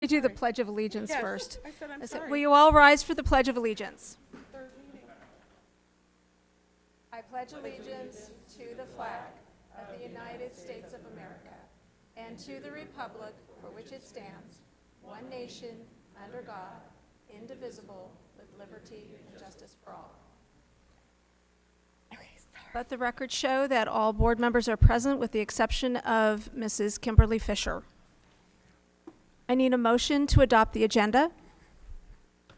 We do the Pledge of Allegiance Yes, first. I said I'm I said, sorry. will you all rise for the Pledge of Allegiance? I pledge allegiance to the flag of the United States of America and to the republic for which it stands, one nation, under God, indivisible, with liberty and justice for all. Let the record show that all board members are present with the exception of Mrs. Kimberly Fisher. I need a motion to adopt the agenda.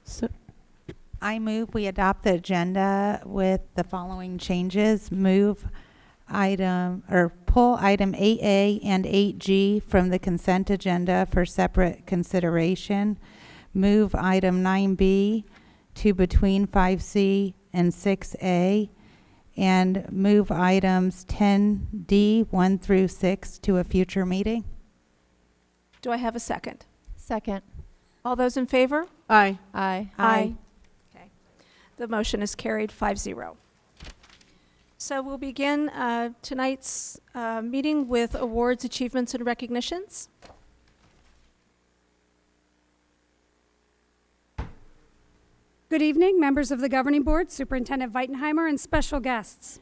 So I move we adopt the agenda with the following changes. Pull item 8A and 8G from the consent agenda for separate consideration. Move item 9B to between 5C and 6A. And move items 10D 1 through 6 to a future meeting. Do I have a second? Second. All those in favor? Aye. Aye. Aye. Okay. The motion is carried 5-0. So we'll begin tonight's meeting with awards, achievements, and recognitions. Good evening, members of the Governing Board, Superintendent Weitenheimer, and special guests.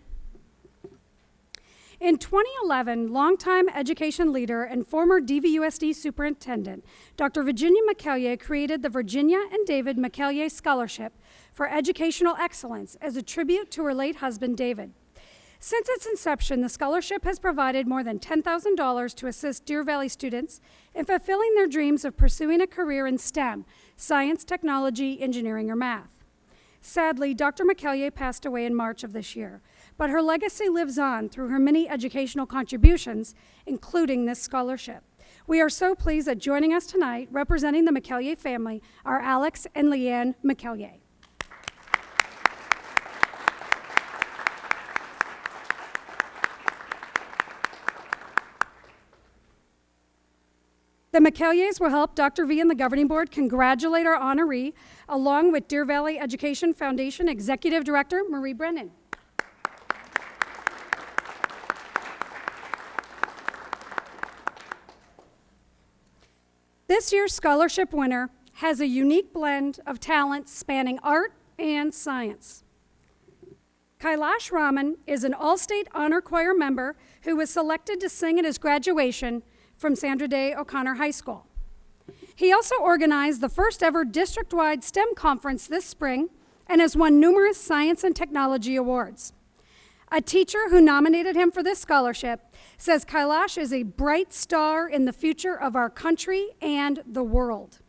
In 2011, longtime education leader and former DVUSD superintendent, Dr. Virginia McCallier created the Virginia and David McCallier Scholarship for Educational Excellence as a tribute to her late husband, David. Since its inception, the scholarship has provided more than $10,000 to assist Deer Valley students in fulfilling their dreams of pursuing a career in STEM, science, technology, engineering, or math. Sadly, Dr. McCallier passed away in March of this year, but her legacy lives on through her many educational contributions, including this scholarship. We are so pleased that joining us tonight, representing the McCallier family, are Alex and Leanne McCallier. The McCalliers will help Dr. V and the Governing Board congratulate our honoree, along with Deer Valley Education Foundation Executive Director Marie Brennan. This year's scholarship winner has a unique blend of talents spanning art and science. Kailash Raman is an all-state honor choir member who was selected to sing at his graduation from Sandra Day O'Connor High School. He also organized the first ever district-wide STEM conference this spring and has won numerous science and technology awards. A teacher who nominated him for this scholarship says Kailash is a bright star in the future of our country and the world.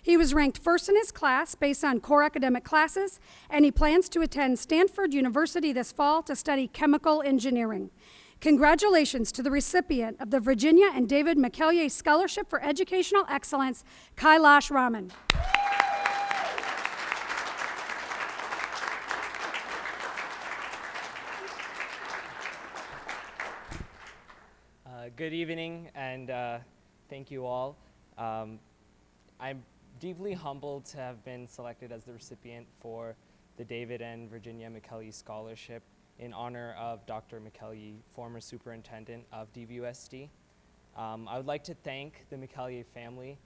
He was ranked first in his class based on core academic classes, and he plans to attend Stanford University this fall to study chemical engineering. Congratulations to the recipient of the Virginia and David McCallier Scholarship for Educational Excellence, Kailash Raman. Good evening, and thank you all. I'm deeply humbled to have been selected as the recipient for the David and Virginia McCallier Scholarship in honor of Dr. McCallier, former superintendent of DVUSD. I would like to thank the McCallier family,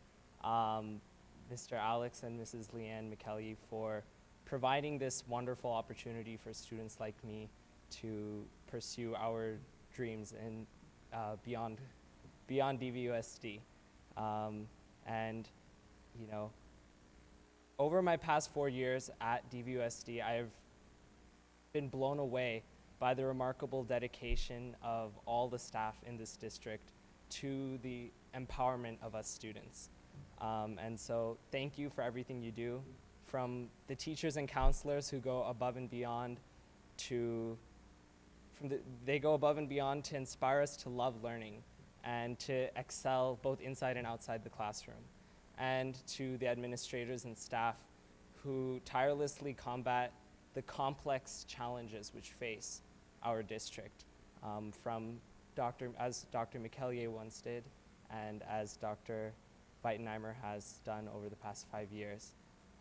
Mr. Alex and Mrs. Leanne McCallier, for providing this wonderful opportunity for students like me to pursue our dreams and beyond DVUSD. And you know, over my past 4 years at DVUSD, I've been blown away by the remarkable dedication of all the staff in this district to the empowerment of us students. And so thank you for everything you do, from the teachers and counselors who go above and beyond they go above and beyond to inspire us to love learning and to excel both inside and outside the classroom, and to the administrators and staff who tirelessly combat the complex challenges which face our district, as Dr. McCallier once did, and as Dr. Weitenheimer has done over the past 5 years.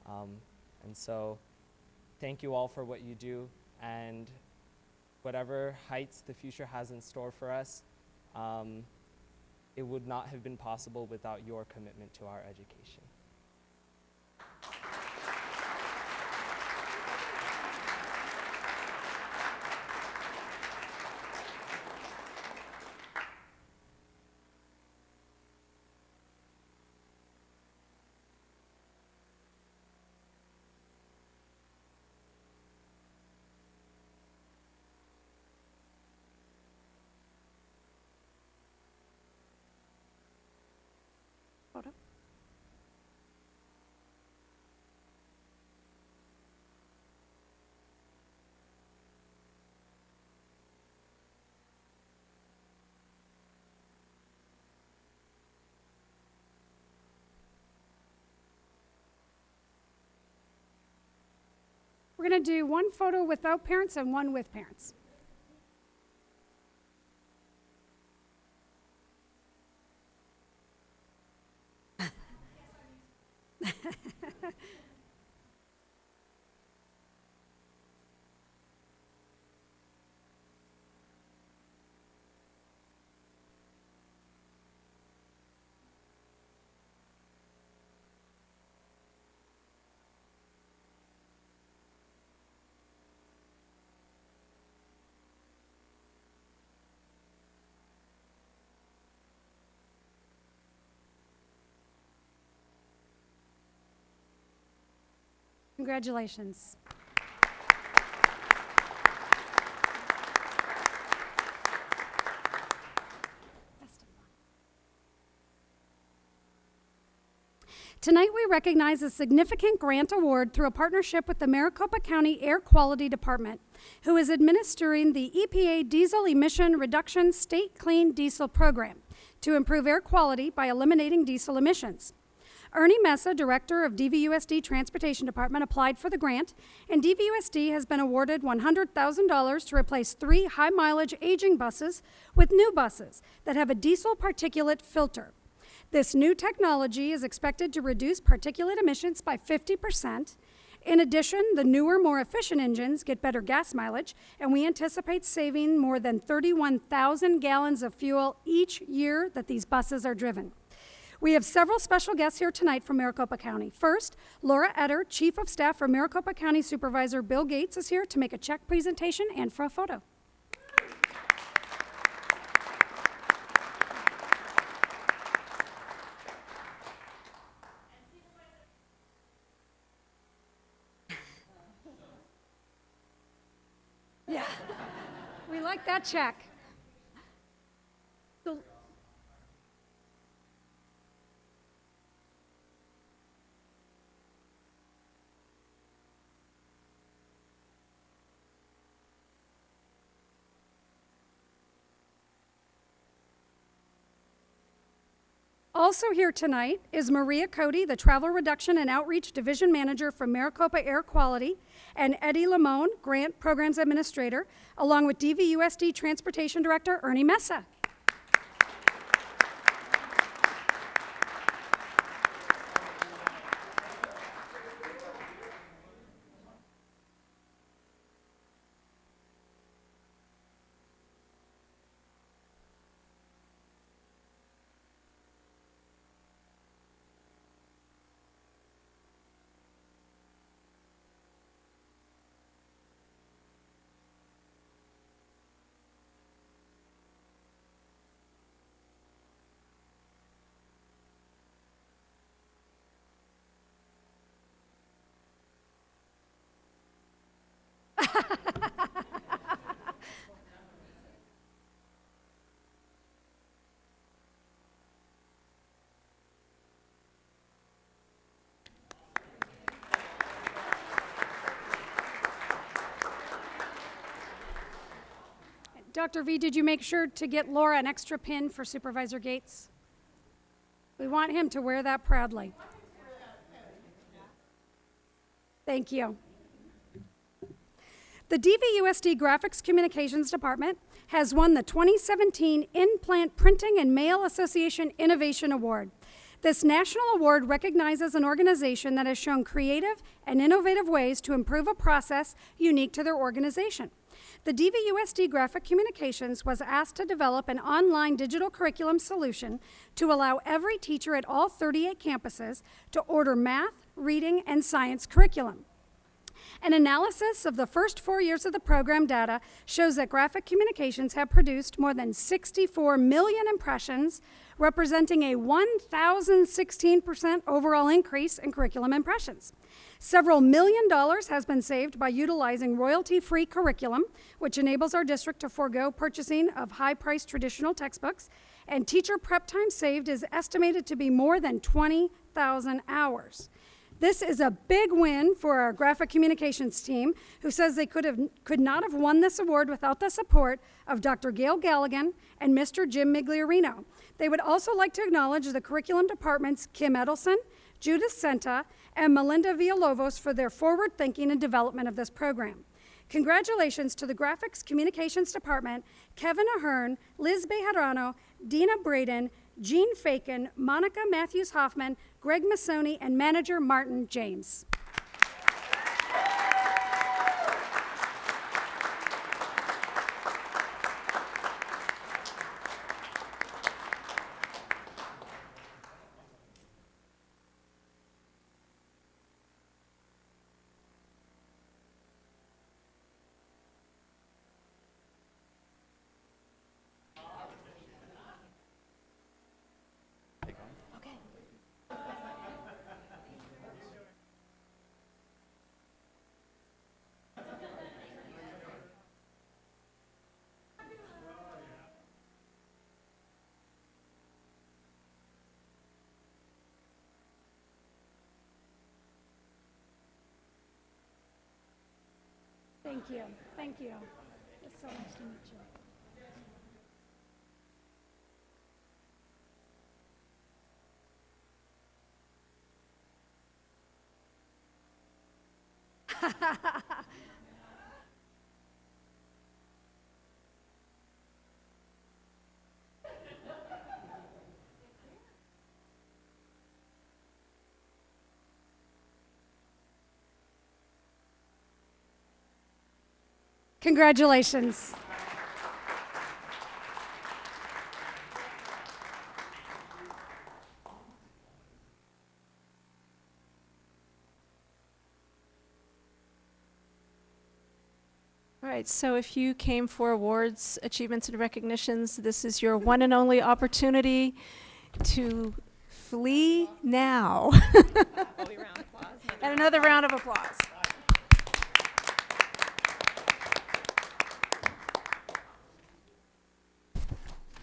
And so thank you all for what you do, and whatever heights the future has in store for us, It would not have been possible without your commitment to our education. Photo. We're going to do one photo without parents and one with parents. Congratulations. Tonight, we recognize a significant grant award through a partnership with the Maricopa County Air Quality Department, who is administering the EPA Diesel Emission Reduction State Clean Diesel Program to improve air quality by eliminating diesel emissions. Ernie Mesa, Director of DVUSD Transportation Department, applied for the grant, and DVUSD has been awarded $100,000 to replace 3 high-mileage aging buses with new buses that have a diesel particulate filter. This new technology is expected to reduce particulate emissions by 50%. In addition, the newer, more efficient engines get better gas mileage, and we anticipate saving more than 31,000 gallons of fuel each year that these buses are driven. We have several special guests here tonight from Maricopa County. First, Laura Etter, Chief of Staff for Maricopa County Supervisor Bill Gates, is here to make a check presentation and for a photo. Yeah, we like that check. So, also here tonight is Maria Cody, the Travel Reduction and Outreach Division Manager for Maricopa Air Quality, and Eddie Lamone, Grant Programs Administrator, along with DVUSD Transportation Director Ernie Mesa. Dr. V, did you make sure to get Laura an extra pin for Supervisor Gates? We want him to wear that proudly. Thank you. The DVUSD Graphics Communications Department has won the 2017 In-Plant Printing and Mail Association Innovation Award. This national award recognizes an organization that has shown creative and innovative ways to improve a process unique to their organization. the DVUSD Graphic Communications was asked to develop an online digital curriculum solution to allow every teacher at all 38 campuses to order math, reading, and science curriculum. An analysis of the first 4 years of the program data shows that Graphic Communications have produced more than 64 million impressions, representing a 1,016% overall increase in curriculum impressions. Several $1 million has been saved by utilizing royalty-free curriculum, which enables our district to forego purchasing of high-priced traditional textbooks, and teacher prep time saved is estimated to be more than 20,000 hours. This is a big win for our graphic communications team, who says they could not have won this award without the support of Dr. Gail Galligan and Mr. Jim Migliorino. They would also like to acknowledge the curriculum departments Kim Edelson, Judith Senta, and Melinda Villalobos for their forward thinking and development of this program. Congratulations to the Graphics Communications Department, Kevin Ahern, Liz Bejarano, Dina Braden, Jean Faken, Monica Matthews-Hoffman, Greg Massoni, and manager Martin James. Thank you. Thank you. It's so nice to meet you. Congratulations. All right, so if you came for awards, achievements, and recognitions, this is your one and only opportunity to flee now. And another round of applause.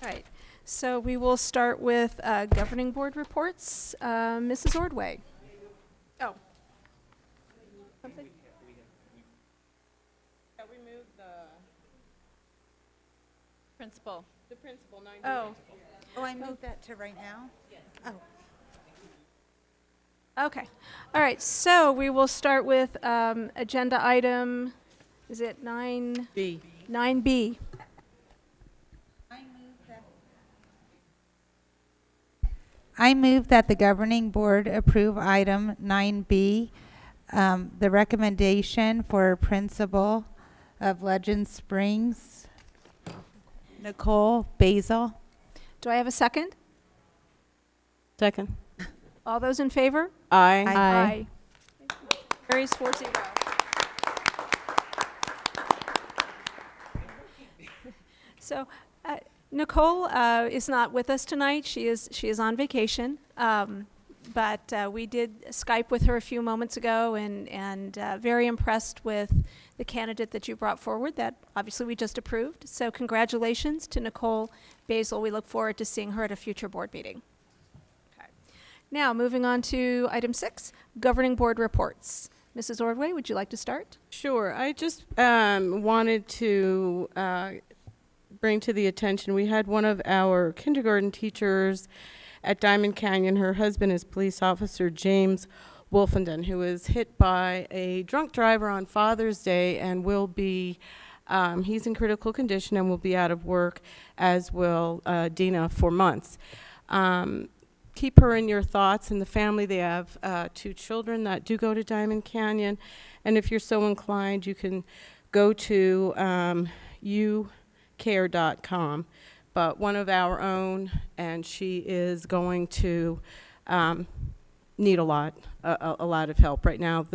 All right, so we will start with governing board reports. Mrs. Ordway. Oh. Something? Yeah, we moved the principal. The principal, 9. Oh, Oh, I moved that to right now? Oh. okay. All right, so we will start with agenda item, is it 9? B. 9B. I move that the governing board approve item 9B, the recommendation for principal of Legend Springs, Nicole Basil. Do I have a second? Second. All those in favor? Aye. Aye. Carries 4-0. So Nicole is not with us tonight. She is on vacation, but we did Skype with her a few moments ago, and very impressed with the candidate that you brought forward. That obviously we just approved. So congratulations to Nicole Basil. We look forward to seeing her at a future board meeting. Okay. Now moving on to item 6, governing board reports. Mrs. Ordway, would you like to start? Sure. I just wanted to bring to the attention, we had one of our kindergarten teachers at Diamond Canyon. Her husband is police officer James Wolfenden, who was hit by a drunk driver on Father's Day and will be, he's in critical condition and will be out of work, as will Dina, for months. Keep her in your thoughts and the family. They have 2 children that do go to Diamond Canyon, and if you're so inclined, you can go to ucare.com, but one of our own, and she is going to need a lot of help right now.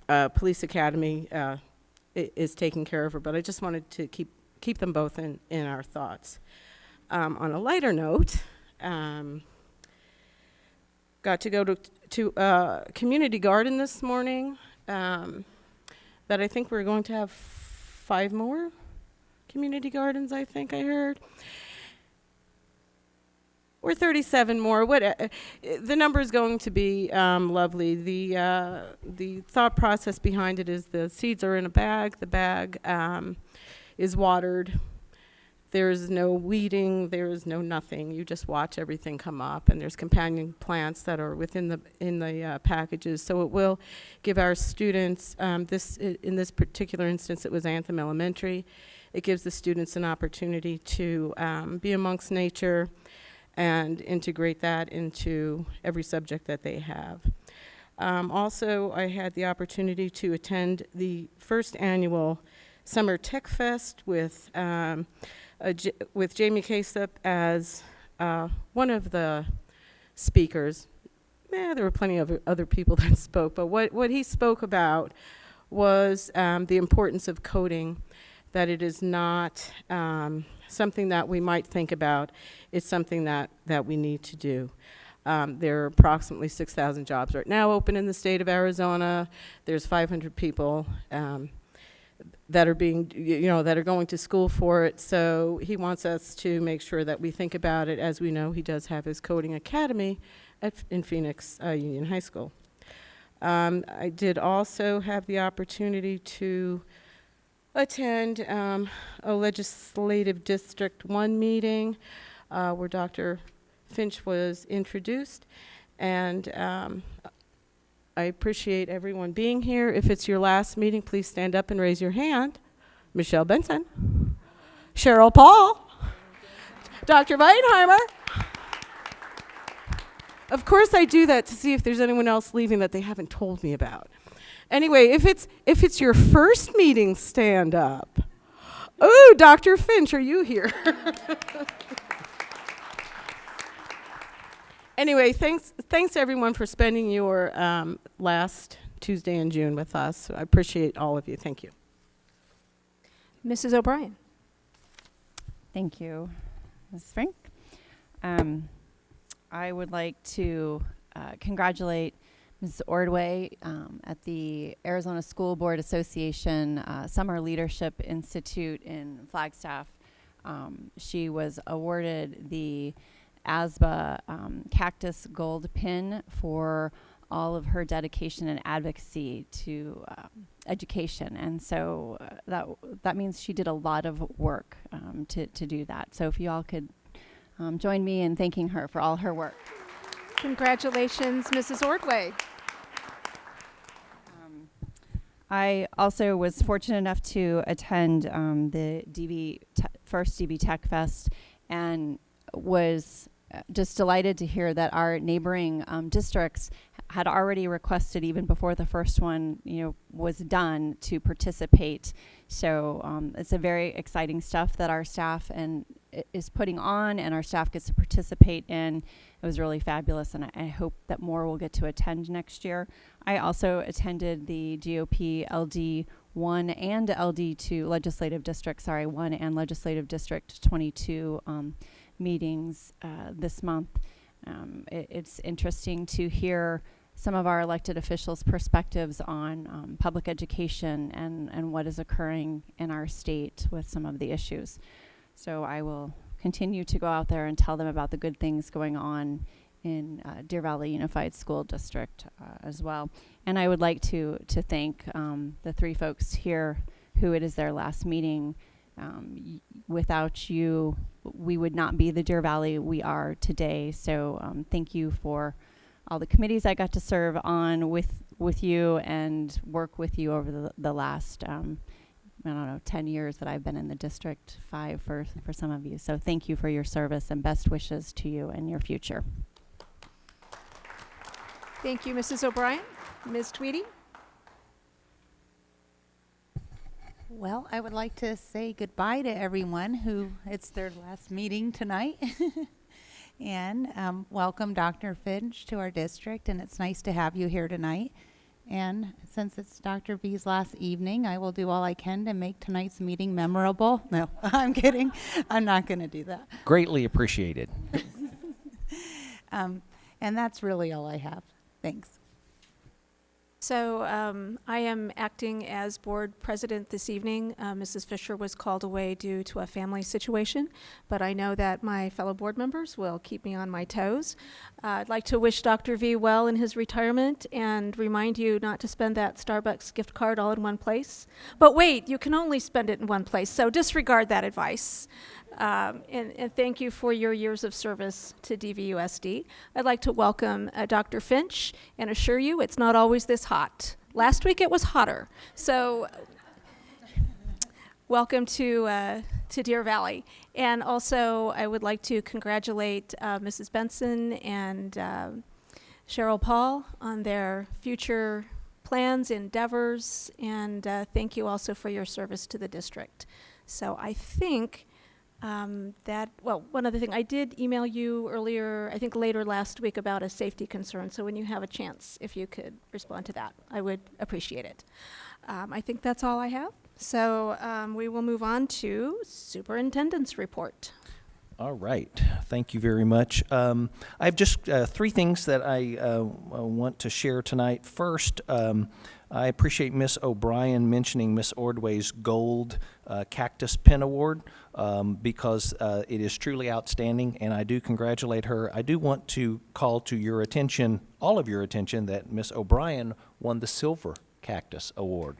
The police academy is taking care of her, but I just wanted to keep them both in our thoughts. On a lighter note, got to go to community garden this morning. That I think we're going to have 5 more community gardens, I think I heard. Or 37 more. The number is going to be lovely. The thought process behind it is the seeds are in a bag. The bag is watered. There's no weeding. There's no nothing. You just watch everything come up, and there's companion plants that are within the packages. So it will give our students in this particular instance, it was Anthem Elementary. It gives the students an opportunity to be amongst nature and integrate that into every subject that they have. Also, I had the opportunity to attend the first annual Summer Tech Fest with Jamie Kasep as one of the speakers. There were plenty of other people that spoke, but what he spoke about was the importance of coding, that it is not something that we might think about. It's something that we need to do. There are approximately 6,000 jobs right now open in the state of Arizona. There's 500 people that are going to school for it. So he wants us to make sure that we think about it. As we know, he does have his coding academy in Phoenix Union High School. I did also have the opportunity to attend a legislative District 1 meeting where Dr. Finch was introduced, and I appreciate everyone being here. If it's your last meeting, please stand up and raise your hand. Michelle Benson, Cheryl Paul, Dr. Weinheimer. Of course I do that to see if there's anyone else leaving that they haven't told me about. Anyway, if it's your first meeting, stand up. Oh, Dr. Finch, are you here? Anyway, thanks everyone for spending your last Tuesday in June with us. I appreciate all of you. Thank you. Mrs. O'Brien. Thank you, Ms. Frank. I would like to congratulate Ms. Ordway at the Arizona School Board Association Summer Leadership Institute in Flagstaff. She was awarded the ASBA Cactus Gold Pin for all of her dedication and advocacy to education. And so that means she did a lot of work to do that. So if you all could join me in thanking her for all her work. Congratulations, Mrs. Ordway. I also was fortunate enough to attend the first DV Tech Fest, and was just delighted to hear that our neighboring districts had already requested, even before the first one was done, to participate. So it's a very exciting stuff that our staff is putting on, and our staff gets to participate in. It was really fabulous, and I hope that more will get to attend next year. I also attended the GOP LD 1 and LD2 Legislative District, 1 and Legislative District 22 meetings this month. It's interesting to hear some of our elected officials' perspectives on public education and what is occurring in our state with some of the issues. So I will continue to go out there and tell them about the good things going on in Deer Valley Unified School District as well. And I would like to thank the 3 folks here who it is their last meeting. Without you, we would not be the Deer Valley we are today. So thank you for all the committees I got to serve on with you and work with you over the last 10 years that I've been in the district, 5 for some of you. So thank you for your service, and best wishes to you and your future. Thank you, Mrs. O'Brien. Ms. Tweedy. Well, I would like to say goodbye to everyone who it's their last meeting tonight. And welcome Dr. Finch to our district, and it's nice to have you here tonight. And since it's Dr. V's last evening, I will do all I can to make tonight's meeting memorable. No, I'm kidding. I'm not going to do that. Greatly appreciated. And that's really all I have. Thanks. So I am acting as board president this evening. Mrs. Fisher was called away due to a family situation, but I know that my fellow board members will keep me on my toes. I'd like to wish Dr. V well in his retirement and remind you not to spend that Starbucks gift card all in one place. But wait, you can only spend it in one place, so disregard that advice. And thank you for your years of service to DVUSD. I'd like to welcome Dr. Finch and assure you it's not always this hot. Last week it was hotter. So welcome to Deer Valley. And also I would like to congratulate Mrs. Benson and Cheryl Paul on their future plans, endeavors, and thank you also for your service to the district. So I think one other thing, I did email you earlier, I think later last week, about a safety concern. So when you have a chance, if you could respond to that, I would appreciate it. I think that's all I have. So we will move on to superintendent's report. All right. Thank you very much. I have just three things that I want to share tonight. First, I appreciate Miss O'Brien mentioning Miss Ordway's Gold Cactus Pin Award because it is truly outstanding, and I do congratulate her. I do want to call to your attention, all of your attention, that Miss O'Brien won the Silver Cactus Award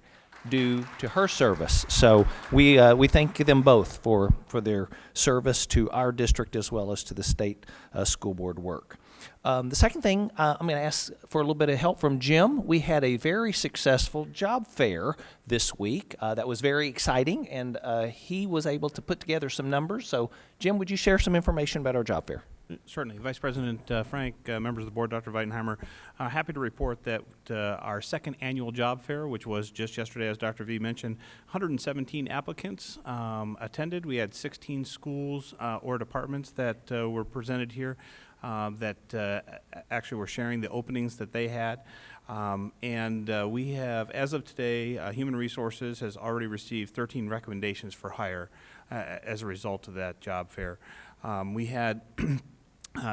due to her service. So we thank them both for their service to our district as well as to the state school board work. The second thing, I'm going to ask for a little bit of help from Jim. We had a very successful job fair this week that was very exciting, and he was able to put together some numbers. So, Jim, would you share some information about our job fair? Certainly. Vice President Frank, members of the board, Dr. Weitenheimer, happy to report that our second annual job fair, which was just yesterday, as Dr. V mentioned, 117 applicants attended. We had 16 schools or departments that were presented here that actually were sharing the openings that they had. And we have, as of today, Human Resources has already received 13 recommendations for hire as a result of that job fair. We had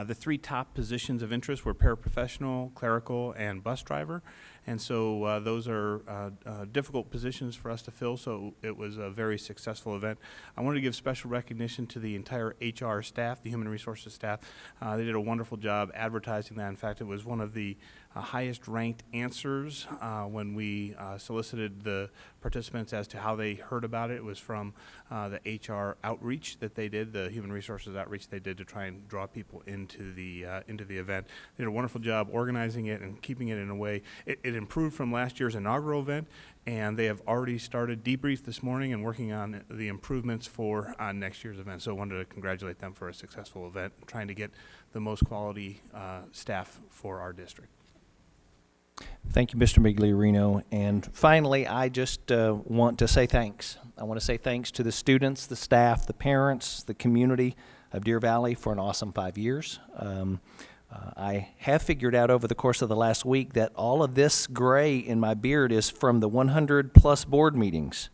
the three top positions of interest were paraprofessional, clerical, and bus driver. And so those are difficult positions for us to fill, so it was a very successful event. I wanted to give special recognition to the entire HR staff, the human resources staff. They did a wonderful job advertising that. In fact, it was one of the highest ranked answers when we solicited the participants as to how they heard about it. It was from the HR outreach that they did, the human resources outreach they did to try and draw people into the event. They did a wonderful job organizing it and keeping it in a way. It improved from last year's inaugural event, and they have already started debrief this morning and working on the improvements for next year's event. So I wanted to congratulate them for a successful event, trying to get the most quality staff for our district. Thank you, Mr. Migliorino. And finally, I just want to say thanks. I want to say thanks to the students, the staff, the parents, the community of Deer Valley for an awesome 5 years. I have figured out over the course of the last week that all of this gray in my beard is from the 100-plus board meetings.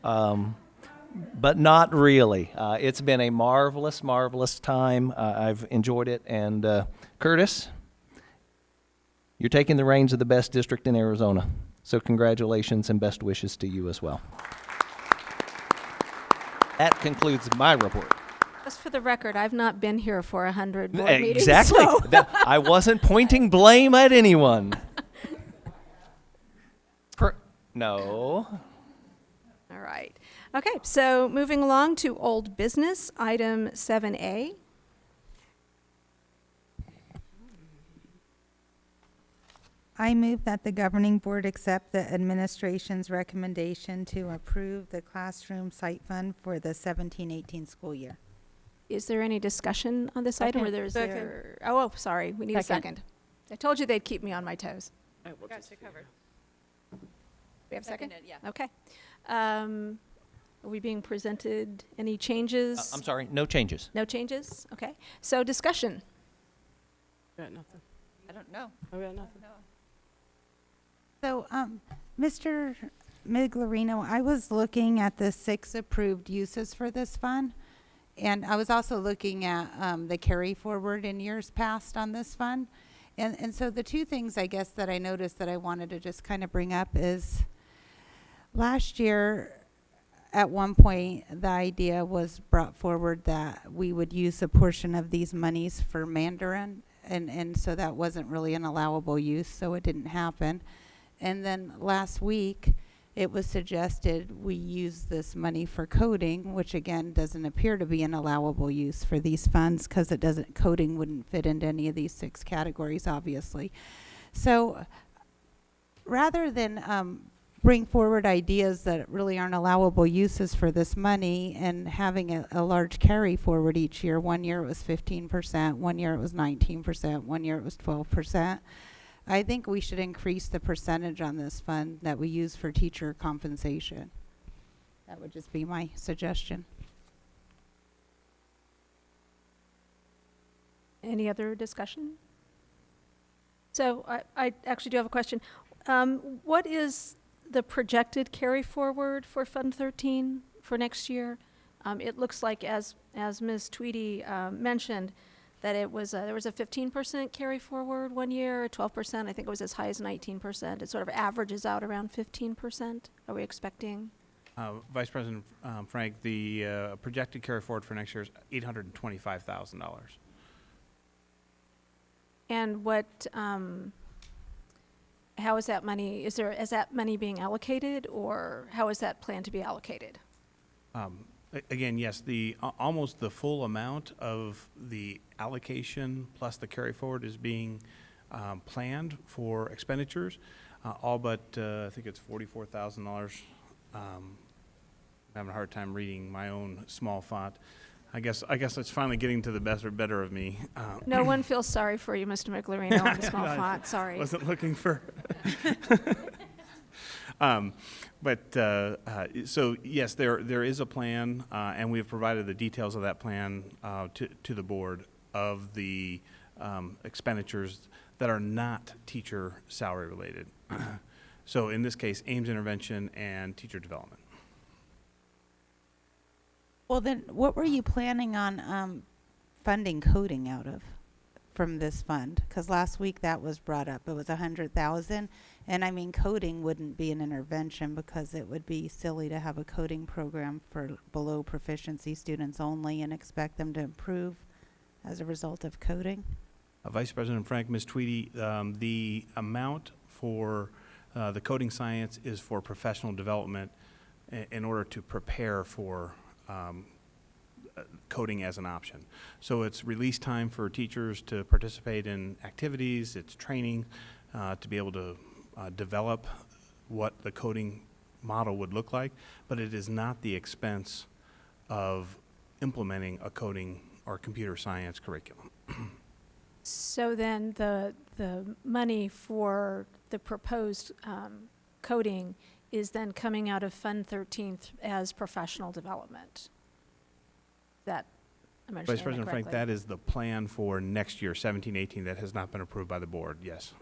But not really. It's been a marvelous, marvelous time. I've enjoyed it. And Curtis, you're taking the reins of the best district in Arizona. So congratulations and best wishes to you as well. That concludes my report. Just for the record, I've not been here for 100 board meetings. Exactly. So. I wasn't pointing blame at anyone. No. All right. Okay, so moving along to old business, item 7A. I move that the governing board accept the administration's recommendation to approve the classroom site fund for the 17-18 school year. Is there any discussion on this item, or Oh, sorry, we need a second. I told you they'd keep me on my toes. Got you covered. we have a second? Seconded, yeah. Okay. Are we being presented any changes? I'm sorry, no changes. No changes? Okay. So discussion. Got nothing. I don't know. I got nothing. So, Mr. Miglerino, I was looking at the 6 approved uses for this fund, and I was also looking at the carry forward in years past on this fund. And so the 2 things, I guess, that I noticed that I wanted to just kind of bring up is last year, at one point, the idea was brought forward that we would use a portion of these monies for Mandarin, and so that wasn't really an allowable use, so it didn't happen. And then last week, it was suggested we use this money for coding, which again doesn't appear to be an allowable use for these funds because it doesn't, coding wouldn't fit into any of these 6 categories, obviously. So rather than bring forward ideas that really aren't allowable uses for this money and having a large carry forward each year, one year it was 15%, one year it was 19%, one year it was 12%. I think we should increase the percentage on this fund that we use for teacher compensation. That would just be my suggestion. Any other discussion? So I actually do have a question. What is the projected carry forward for Fund 13 for next year? It looks like, as Ms. Tweedy mentioned, that it was there was a 15% carry forward one year, 12%. I think it was as high as 19%. It sort of averages out around 15%. Are we expecting? Vice President Frank, the projected carry forward for next year is $825,000. And what? How is that money? Is that money being allocated, or how is that planned to be allocated? Again, yes, almost the full amount of the allocation plus the carry forward is being planned for expenditures, all but I think it's $44,000. I'm having a hard time reading my own small font. I guess it's finally getting to the better of me. No one feels sorry for you, Mr. Miglerino, on the small No, font. Sorry. Wasn't looking for. So yes, there is a plan, and we have provided the details of that plan to the board of the expenditures that are not teacher salary related. So in this case, Ames intervention and teacher development. Well, then, what were you planning on funding coding out of from this fund? Because last week that was brought up. It was $100,000, and I mean, coding wouldn't be an intervention because it would be silly to have a coding program for below proficiency students only and expect them to improve as a result of coding. Vice President Frank, Ms. Tweedy, the amount for the coding science is for professional development in order to prepare for coding as an option. So it's release time for teachers to participate in activities, it's training to be able to develop what the coding model would look like, but it is not the expense of implementing a coding or computer science curriculum. So then the money for the proposed coding is then coming out of Fund 13 as professional development. That, I'm understanding Vice President Frank, that is the plan for next year, 17-18, that has not been approved by the board, yes.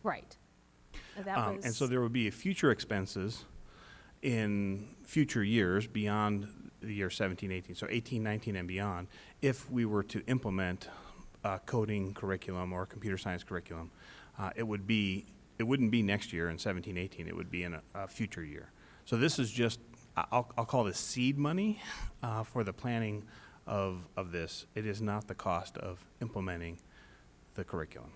Right. That was, and so there would be future expenses in future years beyond the year 17-18, so 18-19 and beyond, if we were to implement coding curriculum or computer science curriculum. It wouldn't be next year in 17-18, it would be in a future year. So this is just, I'll call this seed money for the planning of this. It is not the cost of implementing the curriculum.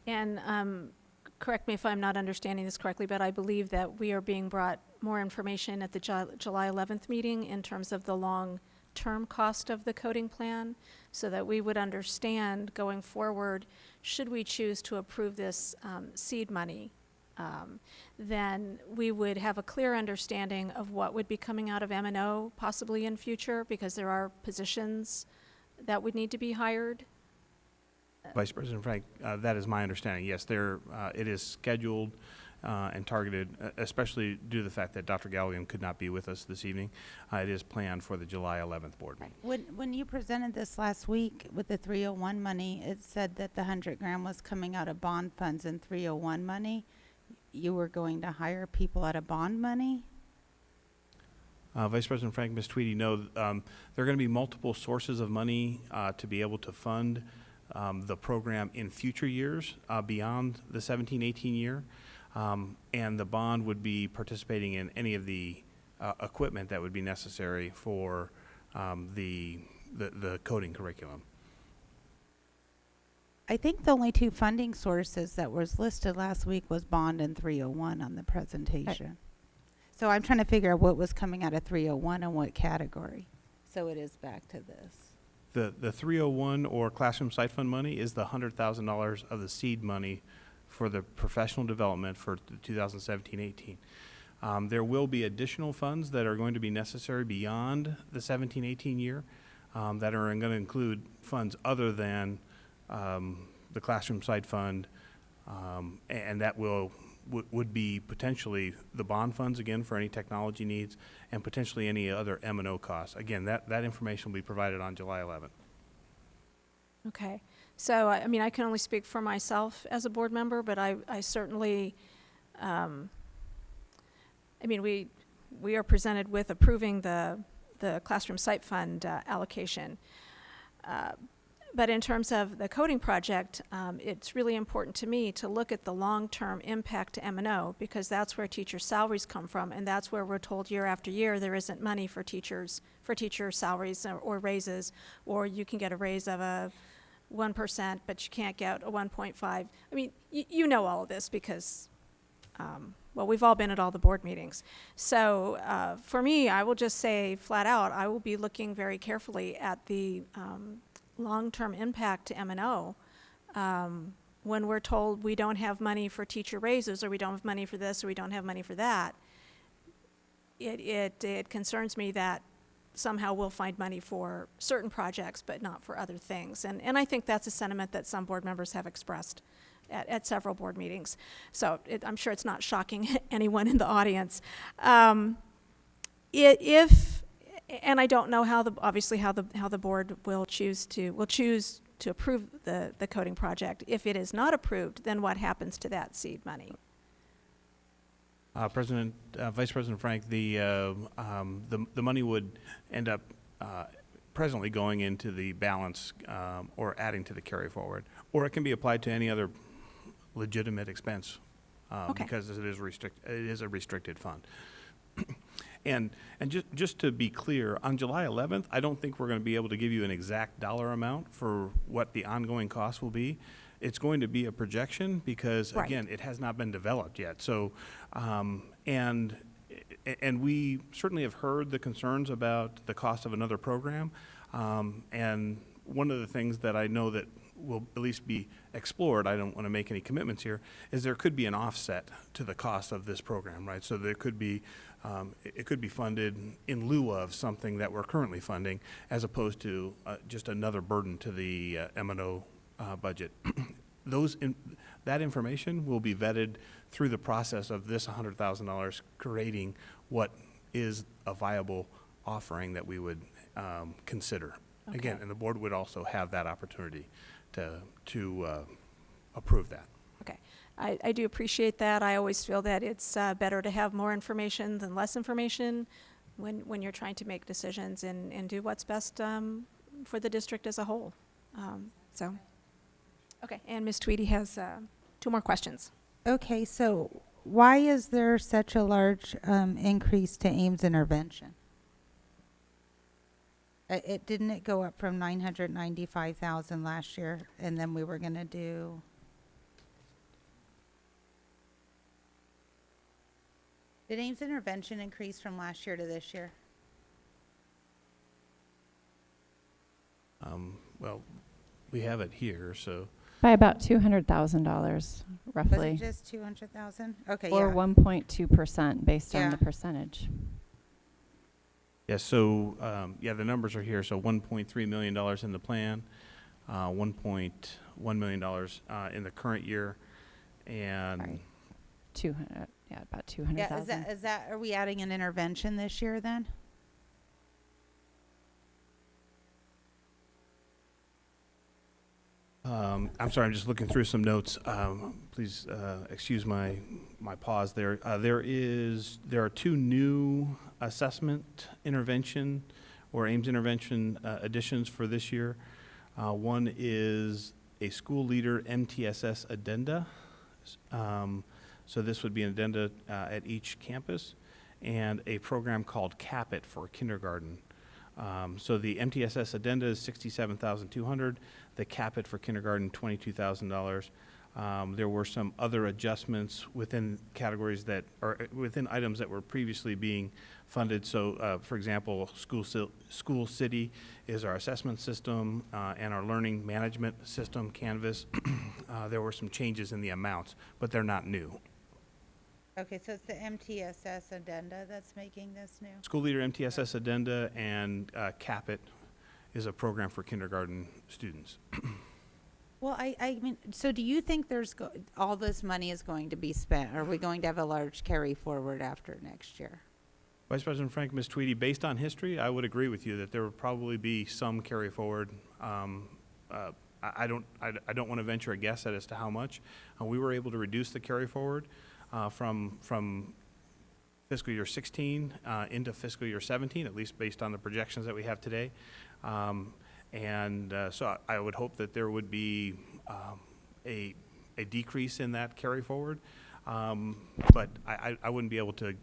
and correct me if I'm not understanding this correctly, but I believe that we are being brought more information at the July 11th meeting in terms of the long-term cost of the coding plan, so that we would understand going forward, should we choose to approve this seed money, then we would have a clear understanding of what would be coming out of M&O possibly in future, because there are positions that would need to be hired. Vice President Frank, that is my understanding. Yes, it is scheduled and targeted, especially due to the fact that Dr. Galligan could not be with us this evening. It is planned for the July 11th board meeting. When you presented this last week with the 301 money, it said that the 100 grand was coming out of bond funds and 301 money. You were going to hire people out of bond money? Vice President Frank, Ms. Tweedy, no, there are going to be multiple sources of money to be able to fund the program in future years beyond the 17-18 year. And the bond would be participating in any of the equipment that would be necessary for the coding curriculum. I think the only two funding sources that was listed last week was bond and 301 on the presentation. So I'm trying to figure out what was coming out of 301 and what category. So it is back to this. The 301 or Classroom Site Fund money is the $100,000 of the seed money for the professional development for 2017-18. There will be additional funds that are going to be necessary beyond the 17-18 year that are going to include funds other than the Classroom Site Fund, and that would be potentially the bond funds again for any technology needs, and potentially any other M&O costs. Again, that information will be provided on July 11th. Okay. So, I mean, I can only speak for myself as a board member, but I certainly, I mean, we are presented with approving the Classroom Site Fund allocation. But in terms of the coding project, it's really important to me to look at the long-term impact to M&O, because that's where teacher salaries come from, and that's where we're told year after year there isn't money for teacher salaries or raises, or you can get a raise of a 1%, but you can't get a 1.5. I mean, you know all of this because, well, we've all been at all the board meetings. So for me, I will just say flat out, I will be looking very carefully at the long-term impact to M&O when we're told we don't have money for teacher raises, or we don't have money for this, or we don't have money for that. It concerns me that somehow we'll find money for certain projects but not for other things. And I think that's a sentiment that some board members have expressed at several board meetings. So I'm sure it's not shocking anyone in the audience. And I don't know how the board will choose to approve the coding project. If it is not approved, then what happens to that seed money? Vice President Frank, the money would end up presently going into the balance or adding to the carry forward, or it can be applied to any other legitimate expense because it is a restricted fund. And just to be clear, on July 11th, I don't think we're going to be able to give you an exact dollar amount for what the ongoing costs will be. It's going to be a projection because, again, it has not been developed yet. So, and we certainly have heard the concerns about the cost of another program. And one of the things that I know that will at least be explored, I don't want to make any commitments here, is there could be an offset to the cost of this program, right? So there could be, it could be funded in lieu of something that we're currently funding, as opposed to just another burden to the M&O budget. That information will be vetted through the process of this $100,000 creating what is a viable offering that we would consider. Okay. Again, and the board would also have that opportunity to approve that. Okay. I do appreciate that. I always feel that it's better to have more information than less information when you're trying to make decisions and do what's best for the district as a whole. Okay, and Ms. Tweedy has 2 more questions. Okay, so why is there such a large increase to Ames intervention? Didn't it go up from 995,000 last year, and then we were going to do? Did Ames intervention increase from last year to this year? Well, we have it here, so. By about $200,000, roughly. Was it just 200,000? Okay, or yeah. 1.2% based on the percentage. Yes, so, the numbers are here. So $1.3 million in the plan, $1.1 million in the current year, and 200, yeah, about Yeah, 200,000. are we adding an intervention this year then? I'm sorry, I'm just looking through some notes. Please excuse my pause there. There are 2 new assessment intervention or Ames intervention additions for this year. One is a school leader MTSS addenda. So this would be an addenda at each campus, and a program called CAP-IT for kindergarten. So the MTSS addenda is $67,200. The CAP-IT for kindergarten, $22,000. There were some other adjustments within categories that, or within items that were previously being funded. So, for example, School City is our assessment system, and our learning management system, Canvas. There were some changes in the amounts, but they're not new. Okay, so it's the MTSS addenda that's making this new? School Leader MTSS addenda and CAP-IT is a program for kindergarten students. Well, I mean, so do you think all this money is going to be spent? Are we going to have a large carry forward after next year? Vice President Frank, Ms. Tweedy, based on history, I would agree with you that there would probably be some carry forward. I don't want to venture a guess as to how much. We were able to reduce the carry forward from fiscal year 16 into fiscal year 17, at least based on the projections that we have today. So I would hope that there would be a decrease in that carry forward, but I wouldn't be able to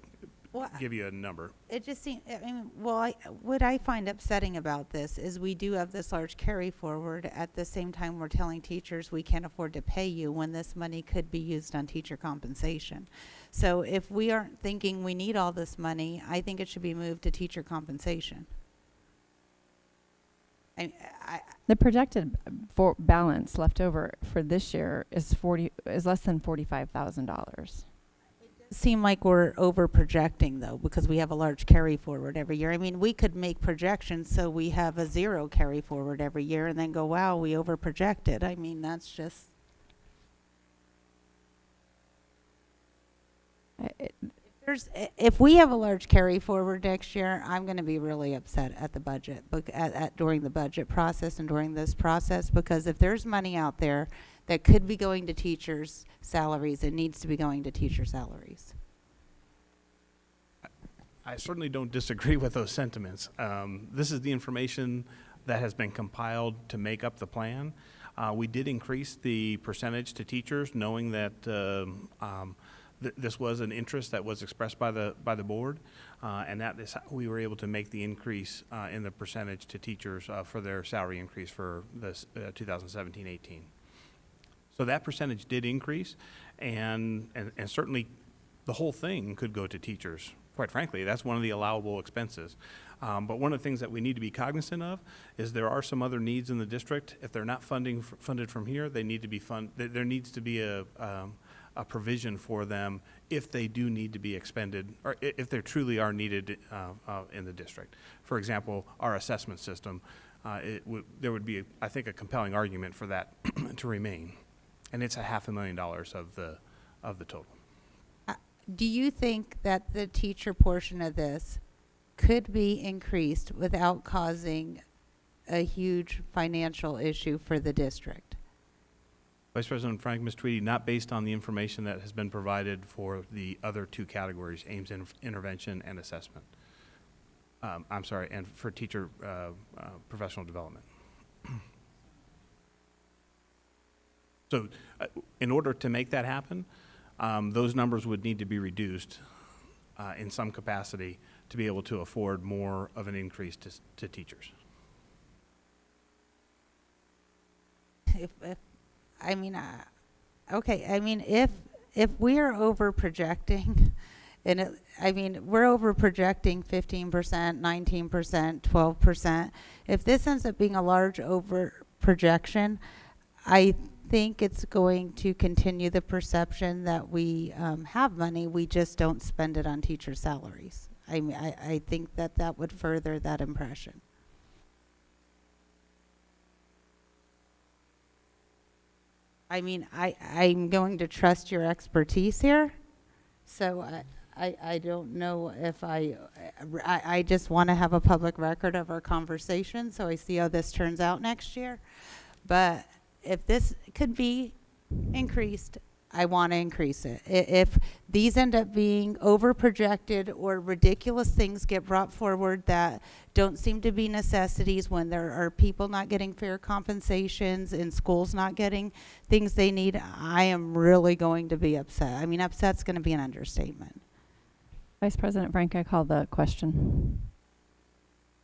give you a number. It just seems, I mean, what I find upsetting about this is we do have this large carry forward. At the same time, we're telling teachers we can't afford to pay you when this money could be used on teacher compensation. So if we aren't thinking we need all this money, I think it should be moved to teacher compensation. The projected balance left over for this year is less than $45,000. Seem like we're over projecting though, because we have a large carry forward every year. I mean, we could make projections so we have a 0 carry forward every year and then go, wow, we over projected. I mean, that's just. If we have a large carry forward next year, I'm going to be really upset at the budget, during the budget process and during this process, because if there's money out there that could be going to teachers' salaries, it needs to be going to teacher salaries. I certainly don't disagree with those sentiments. This is the information that has been compiled to make up the plan. We did increase the percentage to teachers, knowing that this was an interest that was expressed by the board, and that is how we were able to make the increase in the percentage to teachers for their salary increase for this 2017-18. So that percentage did increase, and certainly the whole thing could go to teachers. Quite frankly, that's one of the allowable expenses. But one of the things that we need to be cognizant of is there are some other needs in the district. If they're not funded from here, they need to be there needs to be a provision for them if they do need to be expended, or if they truly are needed in the district. For example, our assessment system, there would be, I think, a compelling argument for that to remain, and it's $500,000 of the total. Do you think that the teacher portion of this could be increased without causing a huge financial issue for the district? Vice President Frank, Ms. Tweedy, not based on the information that has been provided for the other 2 categories, Ames intervention and assessment. I'm sorry, and for teacher professional development. So in order to make that happen, those numbers would need to be reduced in some capacity to be able to afford more of an increase to teachers. Okay, I mean, if we are over projecting, we're over projecting 15%, 19%, 12%. If this ends up being a large over projection, I think it's going to continue the perception that we have money, we just don't spend it on teacher salaries. I think that would further that impression. I mean, I'm going to trust your expertise here, So I don't know if I just want to have a public record of our conversation, so I see how this turns out next year. But if this could be increased, I want to increase it. If these end up being over projected or ridiculous things get brought forward that don't seem to be necessities, when there are people not getting fair compensations and schools not getting things they need, I am really going to be upset. I mean, upset's going to be an understatement. Vice President Frank, I call the question.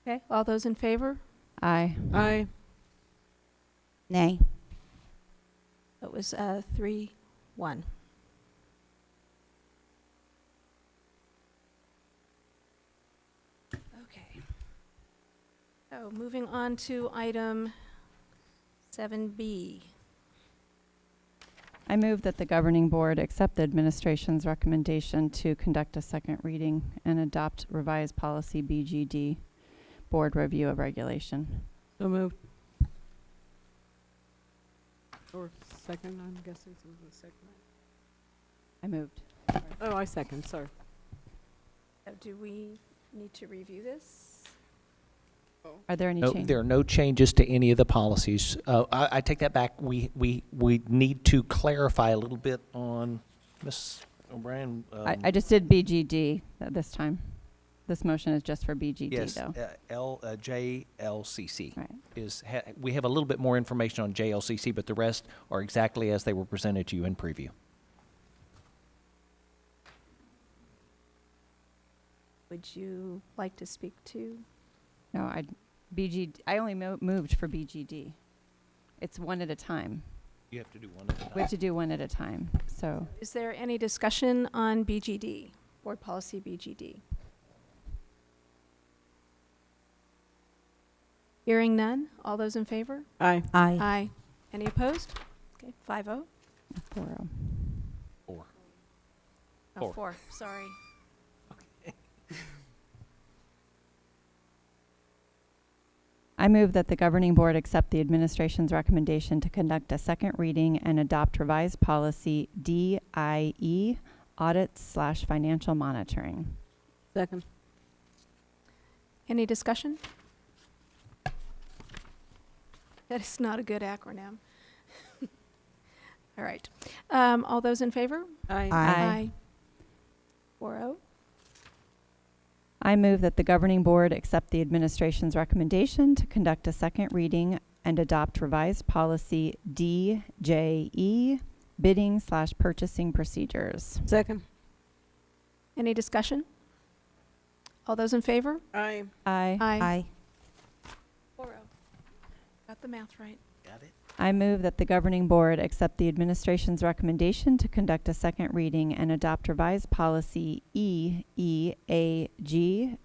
Okay, all those in favor? Aye. Aye. Nay. It was 3-1. Okay. So moving on to item 7B. I move that the governing board accept the administration's recommendation to conduct a second reading and adopt revised policy BGD, board review of regulation. So moved. Or second, I'm guessing it was the second. I moved. Oh, I second, sorry. Do we need to review this? Are there any No, changes? there are no changes to any of the policies. I take that back. We need to clarify a little bit on Ms. O'Brien. I just did BGD this time. This motion is just for BGD, yes, though. JLCC Right. we have a little bit more information on JLCC, but the rest are exactly as they were presented to you in preview. Would you like to speak to? No, I only moved for BGD. It's one at a time. You have to do one at a time. We have to do one at a time, so. Is there any discussion on BGD, board policy BGD? Hearing none, all those in favor? Aye. Aye. Aye. Any opposed? Okay, 5-0. 4-0. Four. Oh, Four. 4, sorry. I move that the governing board accept the administration's recommendation to conduct a second reading and adopt revised policy DIE, audits/financial monitoring. Second. Any discussion? That is not a good acronym. All right. All those in favor? Aye. Aye. 4-0. I move that the governing board accept the administration's recommendation to conduct a second reading and adopt revised policy DJE, bidding/purchasing procedures. Second. Any discussion? All those in favor? Aye. Aye. Aye. 4-0. Got the math right. Got it. I move that the governing board accept the administration's recommendation to conduct a second reading and adopt revised policy EEAG,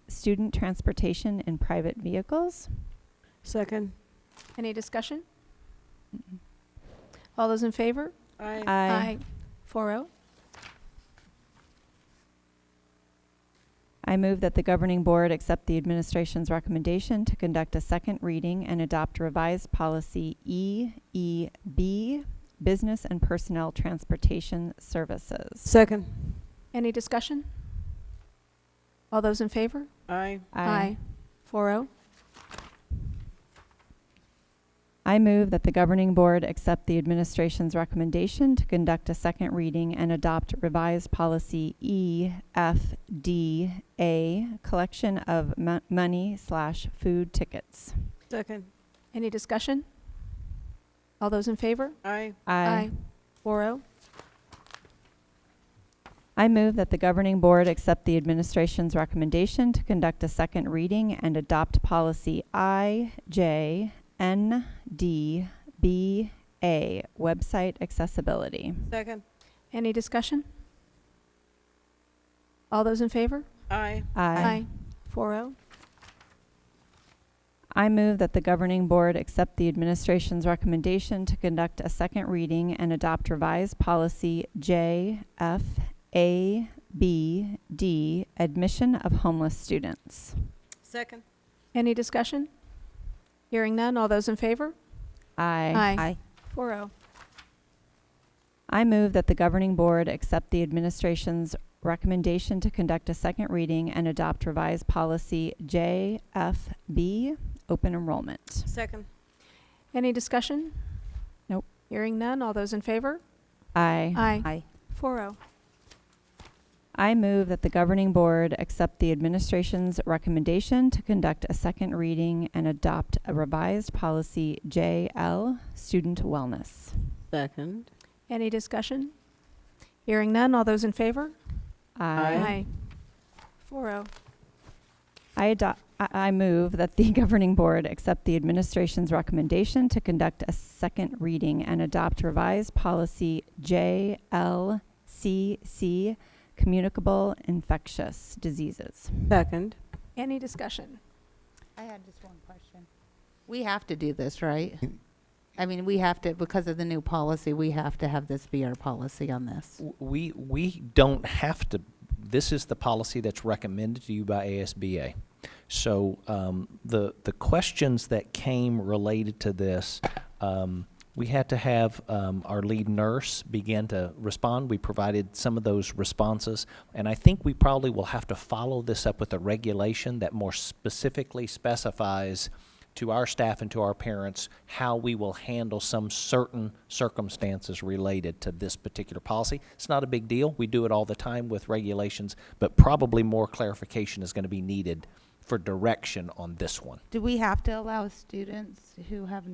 student transportation in private vehicles. Second. Any discussion? All those in favor? Aye. Aye. 4-0. I move that the governing board accept the administration's recommendation to conduct a second reading and adopt revised policy EEB, business and personnel transportation services. Second. Any discussion? All those in favor? Aye. 4-0. I move that the governing board accept the administration's recommendation to conduct a second reading and adopt revised policy EFDA, collection of money/food tickets. Second. Any discussion? All those in favor? Aye. 4-0. I move that the governing board accept the administration's recommendation to conduct a second reading and adopt policy IJNDBA, website accessibility. Second. Any discussion? All those in favor? Aye. 4-0. I move that the governing board accept the administration's recommendation to conduct a second reading and adopt revised policy JFABD, admission of homeless students. Second. Any discussion? Hearing none, all those in favor? Aye. 4-0. I move that the governing board accept the administration's recommendation to conduct a second reading and adopt revised policy JFB, open enrollment. Second. Any discussion? Nope. Hearing none, all those in favor? Aye. Aye. 4-0. I move that the governing board accept the administration's recommendation to conduct a second reading and adopt a revised policy JL, student wellness. Second. Any discussion? Hearing none, all those in favor? Aye. 4-0. I move that the governing board accept the administration's recommendation to conduct a second reading and adopt revised policy JLCC, communicable infectious diseases. Second. Any discussion? I had just one question. We have to do this, right? I mean, we have to, because of the new policy, we have to have this be our policy on this. We don't have to. This is the policy that's recommended to you by ASBA. So the questions that came related to this, we had to have our lead nurse begin to respond. We provided some of those responses, and I think we probably will have to follow this up with a regulation that more specifically specifies to our staff and to our parents how we will handle some certain circumstances related to this particular policy. It's not a big deal. We do it all the time with regulations, but probably more clarification is going to be needed for direction on this one. Do we have to allow students who have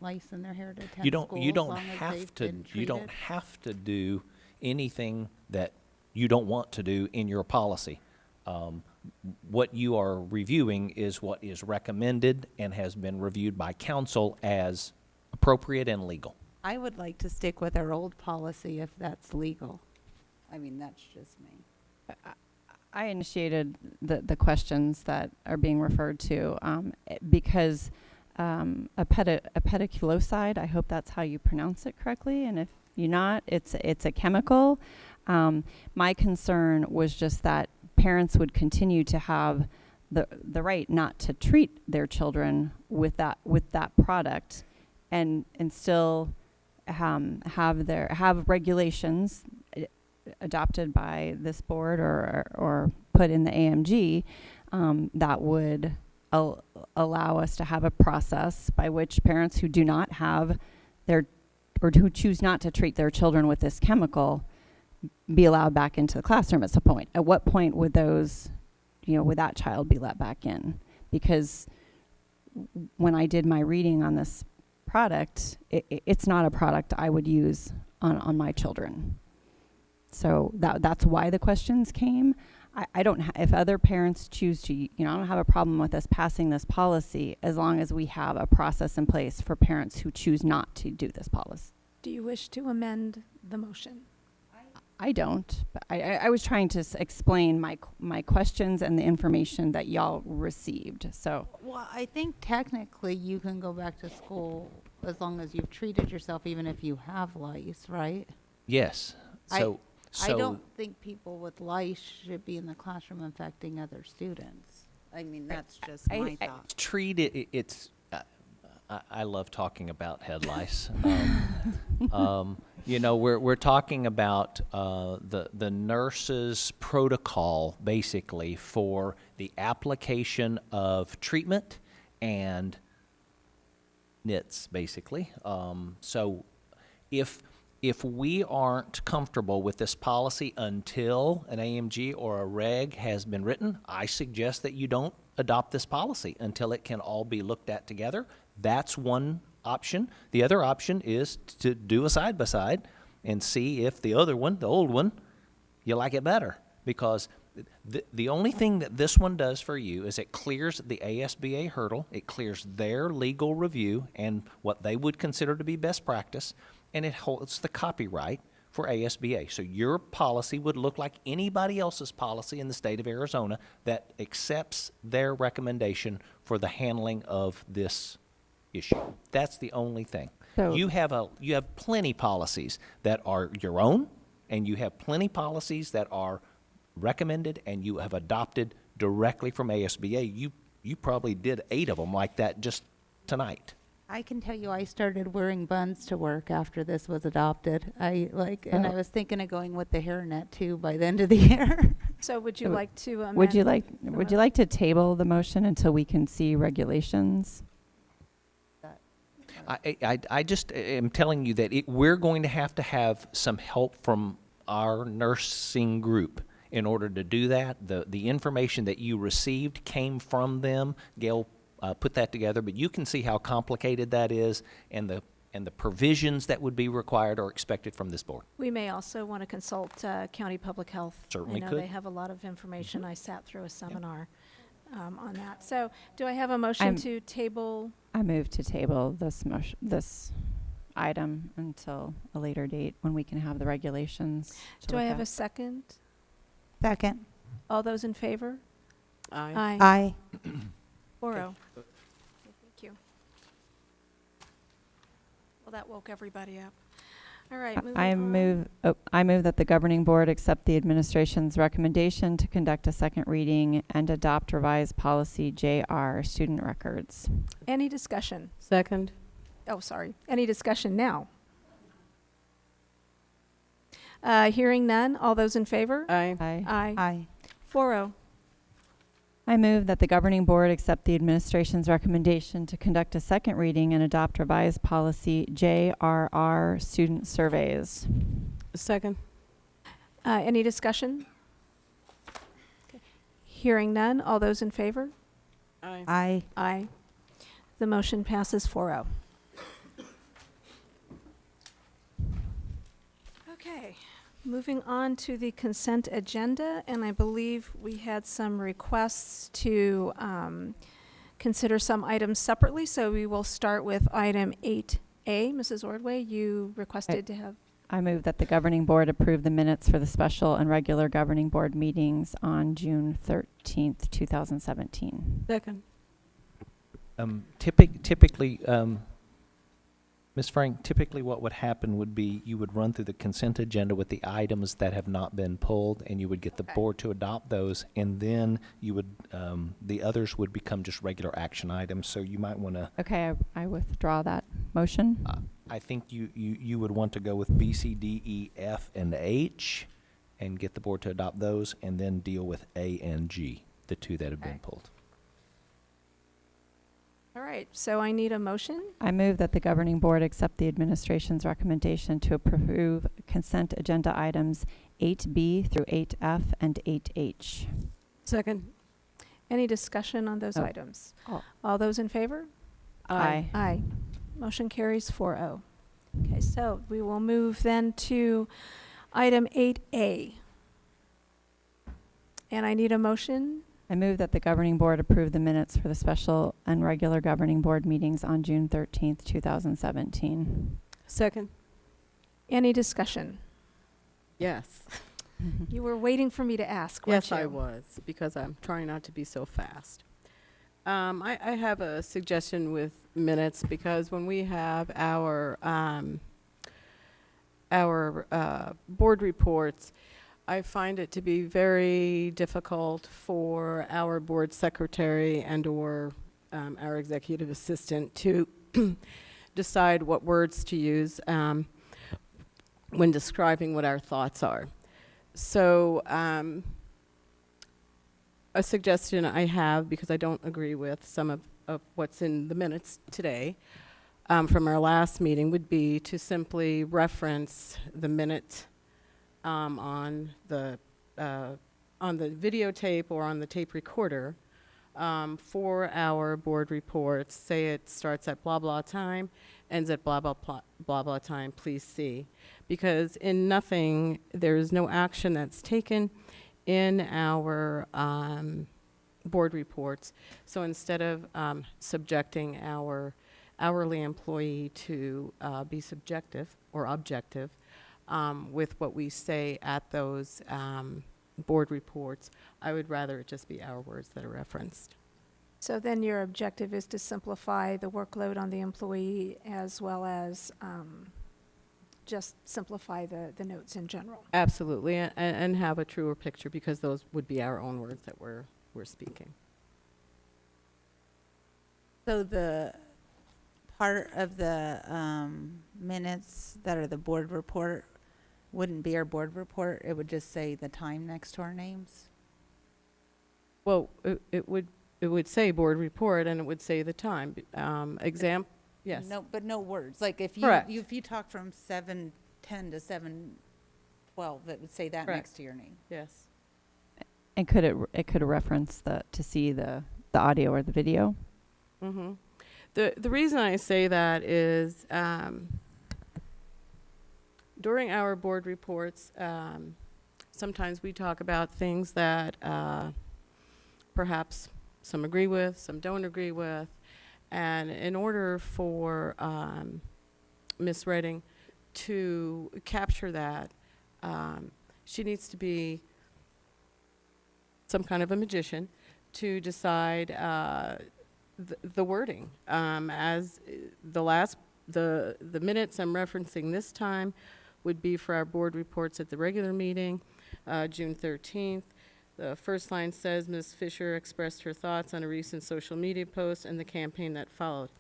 lice in their hair to attend school You as don't long as have they've to. been You don't treated? have to do anything that you don't want to do in your policy. What you are reviewing is what is recommended and has been reviewed by council as appropriate and legal. I would like to stick with our old policy if that's legal. I mean, that's just me. I initiated the questions that are being referred to because a pediculocide, I hope that's how you pronounce it correctly, and if you're not, it's a chemical. My concern was just that parents would continue to have the right not to treat their children with that product, and still have regulations adopted by this board or put in the AMG that would allow us to have a process by which parents who do not have or who choose not to treat their children with this chemical be allowed back into the classroom at some point. At what point would would that child be let back in? Because when I did my reading on this product, it's not a product I would use on my children. So that's why the questions came. I don't. If other parents choose to, I don't have a problem with us passing this policy as long as we have a process in place for parents who choose not to do this policy. Do you wish to amend the motion? I don't. But I was trying to explain my questions and the information that y'all received. So. Well, I think technically you can go back to school as long as you've treated yourself, even if you have lice, right? Yes. I don't think people with lice should be in the classroom infecting other students. I mean, that's just my thought. Treat it. It's. I love talking about head lice. We're talking about the nurse's protocol basically for the application of treatment and nits basically. So if we aren't comfortable with this policy until an AMG or a reg has been written, I suggest that you don't adopt this policy until it can all be looked at together. That's one option. The other option is to do a side-by-side and see if the other one, the old one, you like it better. Because the only thing that this one does for you is it clears the ASBA hurdle, it clears their legal review and what they would consider to be best practice, and it holds the copyright for ASBA. So your policy would look like anybody else's policy in the state of Arizona that accepts their recommendation for the handling of this issue. That's the only thing. So You have plenty policies that are your own, and you have plenty policies that are recommended and you have adopted directly from ASBA. You probably did 8 of them like that just tonight. I can tell you I started wearing buns to work after this was adopted. And I was thinking of going with the hairnet too by the end of the year. So would you Uh, like to amend? Would you motion? like to table the motion until we can see regulations? I just am telling you that we're going to have some help from our nursing group in order to do that. The information that you received came from them. Gail put that together, but you can see how complicated that is, and the provisions that would be required or expected from this board. We may also want to consult County Public Health. Certainly I know could. they have a lot of information. I sat through a seminar on that. So do I have a motion to table? I move to table this item until a later date when we can have the regulations. to Do I look have at. a second? Second. All those in favor? Aye. Aye. 4-0. Thank you. Well, that woke everybody up. All right, moving on. I move that the governing board accept the administration's recommendation to conduct a second reading and adopt revised policy JR, student records. Any discussion? Second. Oh, sorry. Any discussion now? Hearing none. All those in favor? Aye. Aye. Aye. Aye. 4-0. I move that the governing board accept the administration's recommendation to conduct a second reading and adopt revised policy JRR, student surveys. Second. Any discussion? Okay. Hearing none. All those in favor? Aye. Aye. Aye. The motion passes 4-0. Okay, moving on to the consent agenda, and I believe we had some requests to consider some items separately, so we will start with item 8A. Mrs. Ordway, you requested to have. I move that the governing board approve the minutes for the special and regular governing board meetings on June 13th, 2017. Second. Typically, Ms. Frank, typically what would happen would be you would run through the consent agenda with the items that have not been pulled, and you would get the board to adopt those, and then you would, the others would become just regular action items. So you might want to, Okay, I withdraw that motion. I think you would want to go with B, C, D, E, F, and H, and get the board to adopt those, and then deal with A and G, the two that have been pulled. All right, so I need a motion. I move that the governing board accept the administration's recommendation to approve consent agenda items 8B through 8F and 8H. Second. Any discussion on those Oh. items? Oh. All those in favor? Aye. Aye. Motion carries 4-0. Okay, so we will move then to item 8A. And I need a motion. I move that the governing board approve the minutes for the special and regular governing board meetings on June 13th, 2017. Second. Any discussion? Yes. You were waiting for me to ask, weren't Yes, you? I was, because I'm trying not to be so fast. I have a suggestion with minutes, because when we have our board reports, I find it to be very difficult for our board secretary and/or our executive assistant to decide what words to use when describing what our thoughts are. So a suggestion I have, because I don't agree with some of what's in the minutes today from our last meeting, would be to simply reference the minute on the videotape or on the tape recorder for our board reports. Say it starts at blah blah time, ends at blah blah blah blah time, please see. Because in nothing, there is no action that's taken in our board reports. So instead of subjecting our hourly employee to be subjective or objective with what we say at those board reports, I would rather it just be our words that are referenced. So then your objective is to simplify the workload on the employee as well as just simplify the notes in general. Absolutely, and have a truer picture, because those would be our own words that we're speaking. So the part of the minutes that are the board report wouldn't be our board report. It would just say the time next to our names. Well, it would say board report and it would say the time. Yes. No, but no words. Like if Correct. if you talk from 7:10 to 7:12, it would say that Correct. next to your name. Yes. And could it could reference to see the audio or the video? Mm-hmm. The reason I say that is during our board reports, sometimes we talk about things that perhaps some agree with, some don't agree with, and in order for Ms. Redding to capture that, she needs to be some kind of a magician to decide the wording. As the minutes I'm referencing this time would be for our board reports at the regular meeting, June 13th. The first line says, Ms. Fisher expressed her thoughts on a recent social media post and the campaign that followed.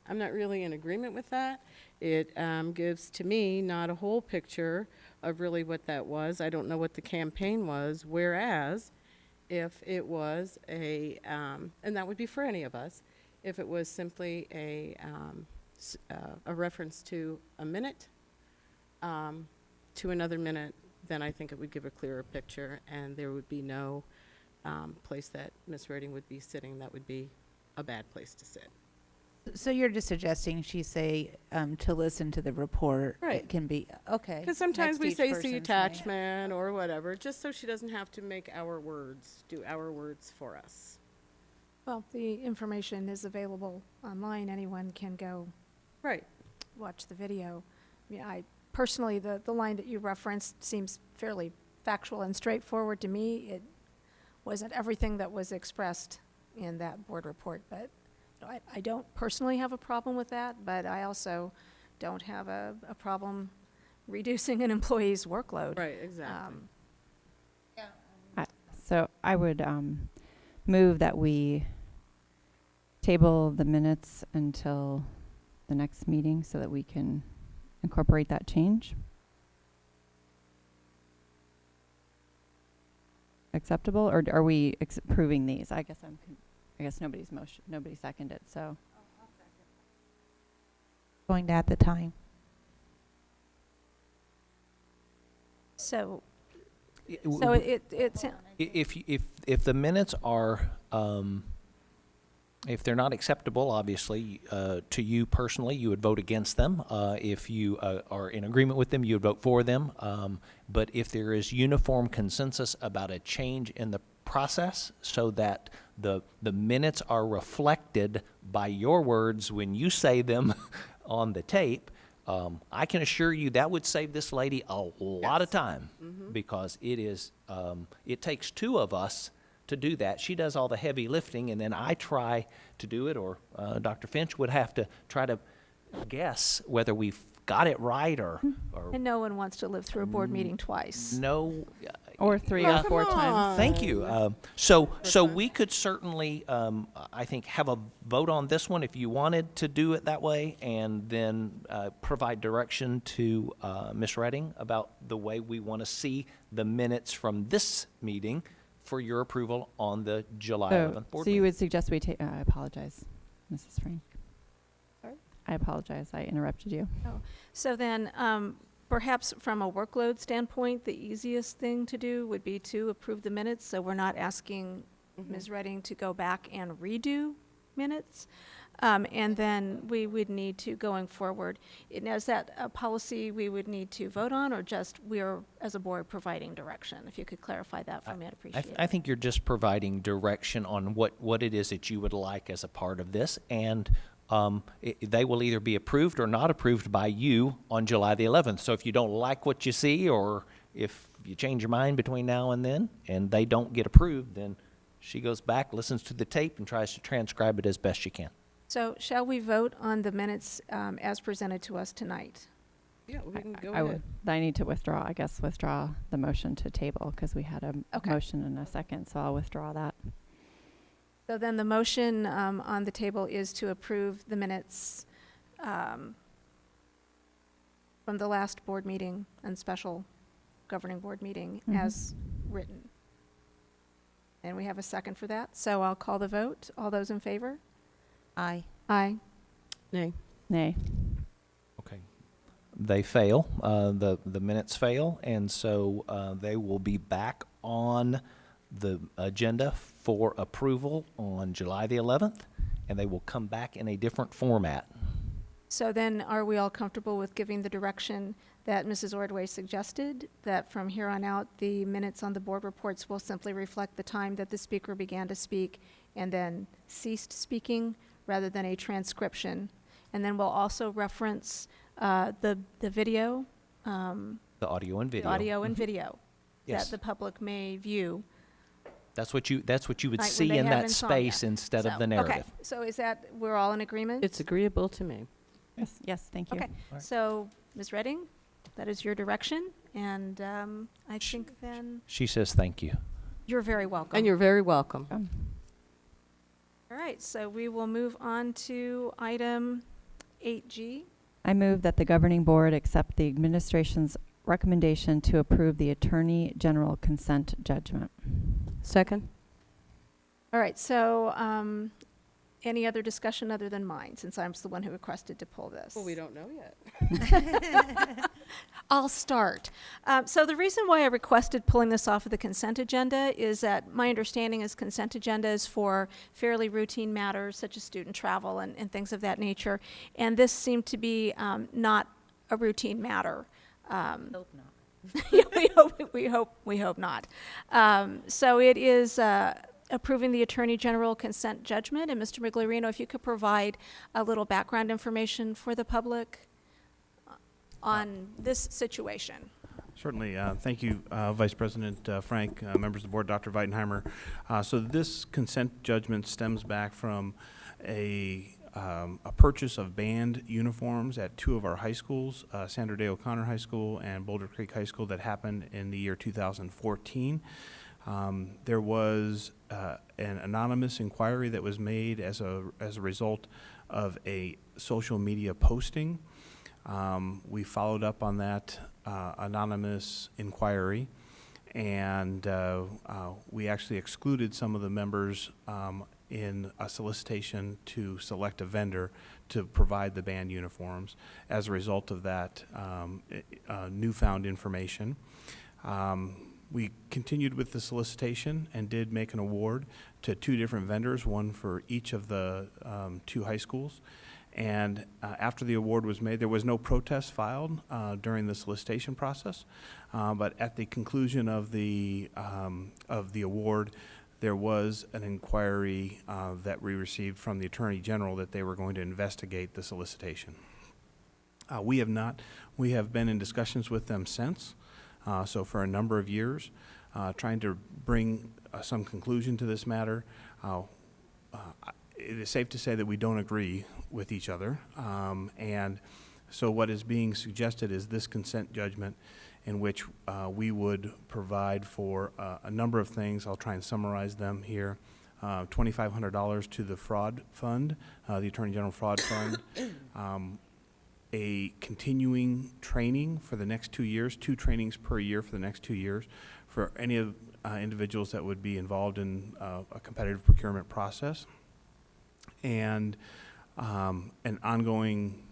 I'm not really in agreement with that. It gives to me not a whole picture of really what that was. I don't know what the campaign was, whereas if it was and that would be for any of us, if it was simply a reference to a minute, to another minute, then I think it would give a clearer picture, and there would be no place that Ms. Redding would be sitting that would be a bad place to sit. So you're just suggesting she say to listen to the report. Right. It can be, okay. Because sometimes next to we each say person's see name. attachment or whatever, just so she doesn't have to make our words, do our words for us. Well, the information is available online. Anyone can go Right. watch the video. I mean, personally, the line that you referenced seems fairly factual and straightforward to me. It wasn't everything that was expressed in that board report, but I don't personally have a problem with that, but I also don't have a problem reducing an employee's workload. Right, exactly. So I would move that we table the minutes until the next meeting so that we can incorporate that change. Acceptable, or are we approving these? I guess nobody seconded, so. Going to at the time. So I- it's, If the minutes are, if they're not acceptable, obviously, to you personally, you would vote against them. If you are in agreement with them, you would vote for them. But if there is uniform consensus about a change in the process so that the minutes are reflected by your words when you say them on the tape, I can assure you that would save this lady a lot of time, because it takes two of us to do that. She does all the heavy lifting, and then I try to do it, or Dr. Finch would have to try to guess whether we've got it right or and no one wants to live through a board meeting twice. no. Or 3 Yeah. or 4 times. Thank you. So we could certainly, I think, have a vote on this one if you wanted to do it that way, and then provide direction to Ms. Redding about the way we want to see the minutes from this meeting for your approval on the July 11th board So you meeting. would suggest we take, I apologize, Mrs. Frank. Sorry? I apologize, I interrupted you. So then, perhaps from a workload standpoint, the easiest thing to do would be to approve the minutes, so we're not asking Ms. Redding to go back and redo minutes. And then we would need to, going forward, is that a policy we would need to vote on, or just we're, as a board, providing direction? If you could clarify that for me, I'd appreciate it. I think you're just providing direction on what it is that you would like as a part of this, and they will either be approved or not approved by you on July the 11th. So if you don't like what you see, or if you change your mind between now and then, and they don't get approved, then she goes back, listens to the tape, and tries to transcribe it as best she can. So shall we vote on the minutes as presented to us tonight? Yeah, we can go I ahead. I need to withdraw the motion to table, because we had a Okay. motion and a second, so I'll withdraw that. So then the motion on the table is to approve the minutes from the last board meeting and special governing board meeting Mhm. as written. And we have a second for that, so I'll call the vote. All those in favor? Aye. Aye. Nay. Nay. Okay. They fail. The minutes fail, and so they will be back on the agenda for approval on July the 11th, and they will come back in a different format. So then, are we all comfortable with giving the direction that Mrs. Ordway suggested, that from here on out, the minutes on the board reports will simply reflect the time that the speaker began to speak and then ceased speaking, rather than a transcription? And then we'll also reference the video, The audio and the video. audio and video Yes. that the public may view. That's what you would Right, when see they in have that insomnia. space instead So, of the narrative. Okay, so is that, we're all in agreement? It's agreeable to me. Yes, yes, thank you. Okay, Right. so, Ms. Redding, that is your direction, and I think then, She says thank you. you're very welcome. And you're very welcome. All right, so we will move on to item 8G. I move that the governing board accept the administration's recommendation to approve the Attorney General consent judgment. Second? All right, so any other discussion other than mine, since I'm the one who requested to pull this? Well, we don't know yet. I'll start. So the reason why I requested pulling this off of the consent agenda is that my understanding is consent agenda is for fairly routine matters such as student travel and things of that nature. And this seemed to be not a routine matter. Hope not. Yeah, we hope not. So it is approving the Attorney General consent judgment. And Mr. Miglierino, if you could provide a little background information for the public on this situation. Certainly. Thank you, Vice President Frank, members of the board, Dr. Weidenheimer. So this consent judgment stems back from a purchase of band uniforms at two of our high schools, Sandra Day O'Connor High School and Boulder Creek High School, that happened in the year 2014. There was an anonymous inquiry that was made as a result of a social media posting. We followed up on that anonymous inquiry, and we actually excluded some of the members in a solicitation to select a vendor to provide the band uniforms as a result of that newfound information. We continued with the solicitation and did make an award to two different vendors, one for each of the two high schools. And after the award was made, there was no protest filed during the solicitation process. But at the conclusion of the award, there was an inquiry that we received from the Attorney General that they were going to investigate the solicitation. We have not. We have been in discussions with them since. So for a number of years, trying to bring some conclusion to this matter. It is safe to say that we don't agree with each other. And so what is being suggested is this consent judgment in which we would provide for a number of things. I'll try and summarize them here. $2,500 to the fraud fund, the Attorney General Fraud Fund. A continuing training for the next 2 years, 2 trainings per year for the next 2 years for any of individuals that would be involved in a competitive procurement process, and an ongoing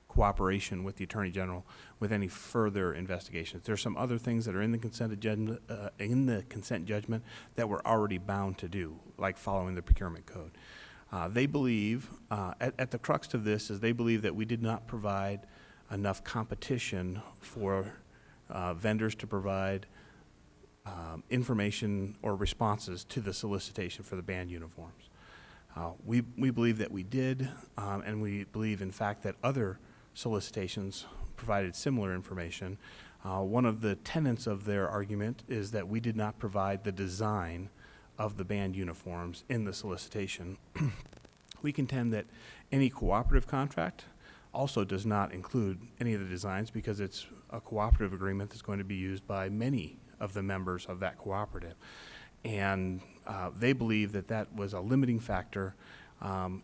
cooperation with the Attorney General with any further investigations. There's some other things that are in the consent judgment that we're already bound to do, like following the procurement code. They believe, at the crux of this is they believe that we did not provide enough competition for vendors to provide information or responses to the solicitation for the band uniforms. We believe that we did, and we believe, in fact, that other solicitations provided similar information. One of the tenets of their argument is that we did not provide the design of the band uniforms in the solicitation. We contend that any cooperative contract also does not include any of the designs because it's a cooperative agreement that's going to be used by many of the members of that cooperative. And they believe that that was a limiting factor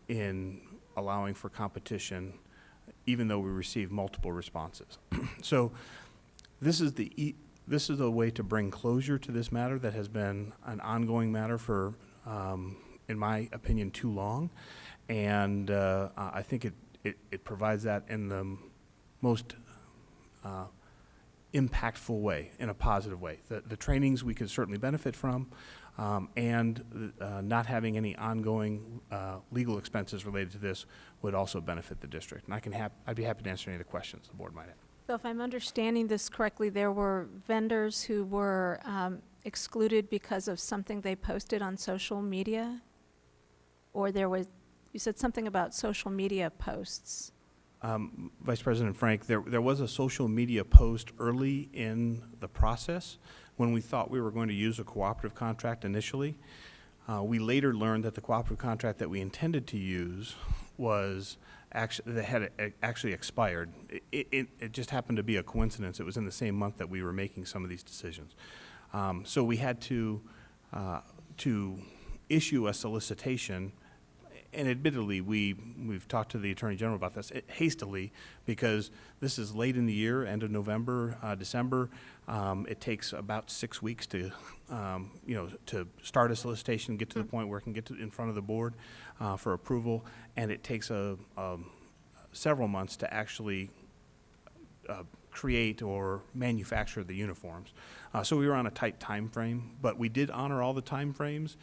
in allowing for competition, even though we received multiple responses. So this is the way to bring closure to this matter that has been an ongoing matter for, in my opinion, too long. And I think it provides that in the most impactful way, in a positive way. The trainings we could certainly benefit from, and not having any ongoing legal expenses related to this would also benefit the district. And I'd be happy to answer any of the questions the board might have. So if I'm understanding this correctly, there were vendors who were excluded because of something they posted on social media? Or you said something about social media posts. Vice President Frank, there was a social media post early in the process when we thought we were going to use a cooperative contract initially. We later learned that the cooperative contract that we intended to use was actually expired. It just happened to be a coincidence. It was in the same month that we were making some of these decisions. So we had to issue a solicitation. And admittedly, we've talked to the Attorney General about this hastily, because this is late in the year, end of November, December. It takes about 6 weeks to, to start a solicitation, get to the point where it can get in front of the board for approval, and it takes several months to actually create or manufacture the uniforms. So we were on a tight time frame, but we did honor all the time frames.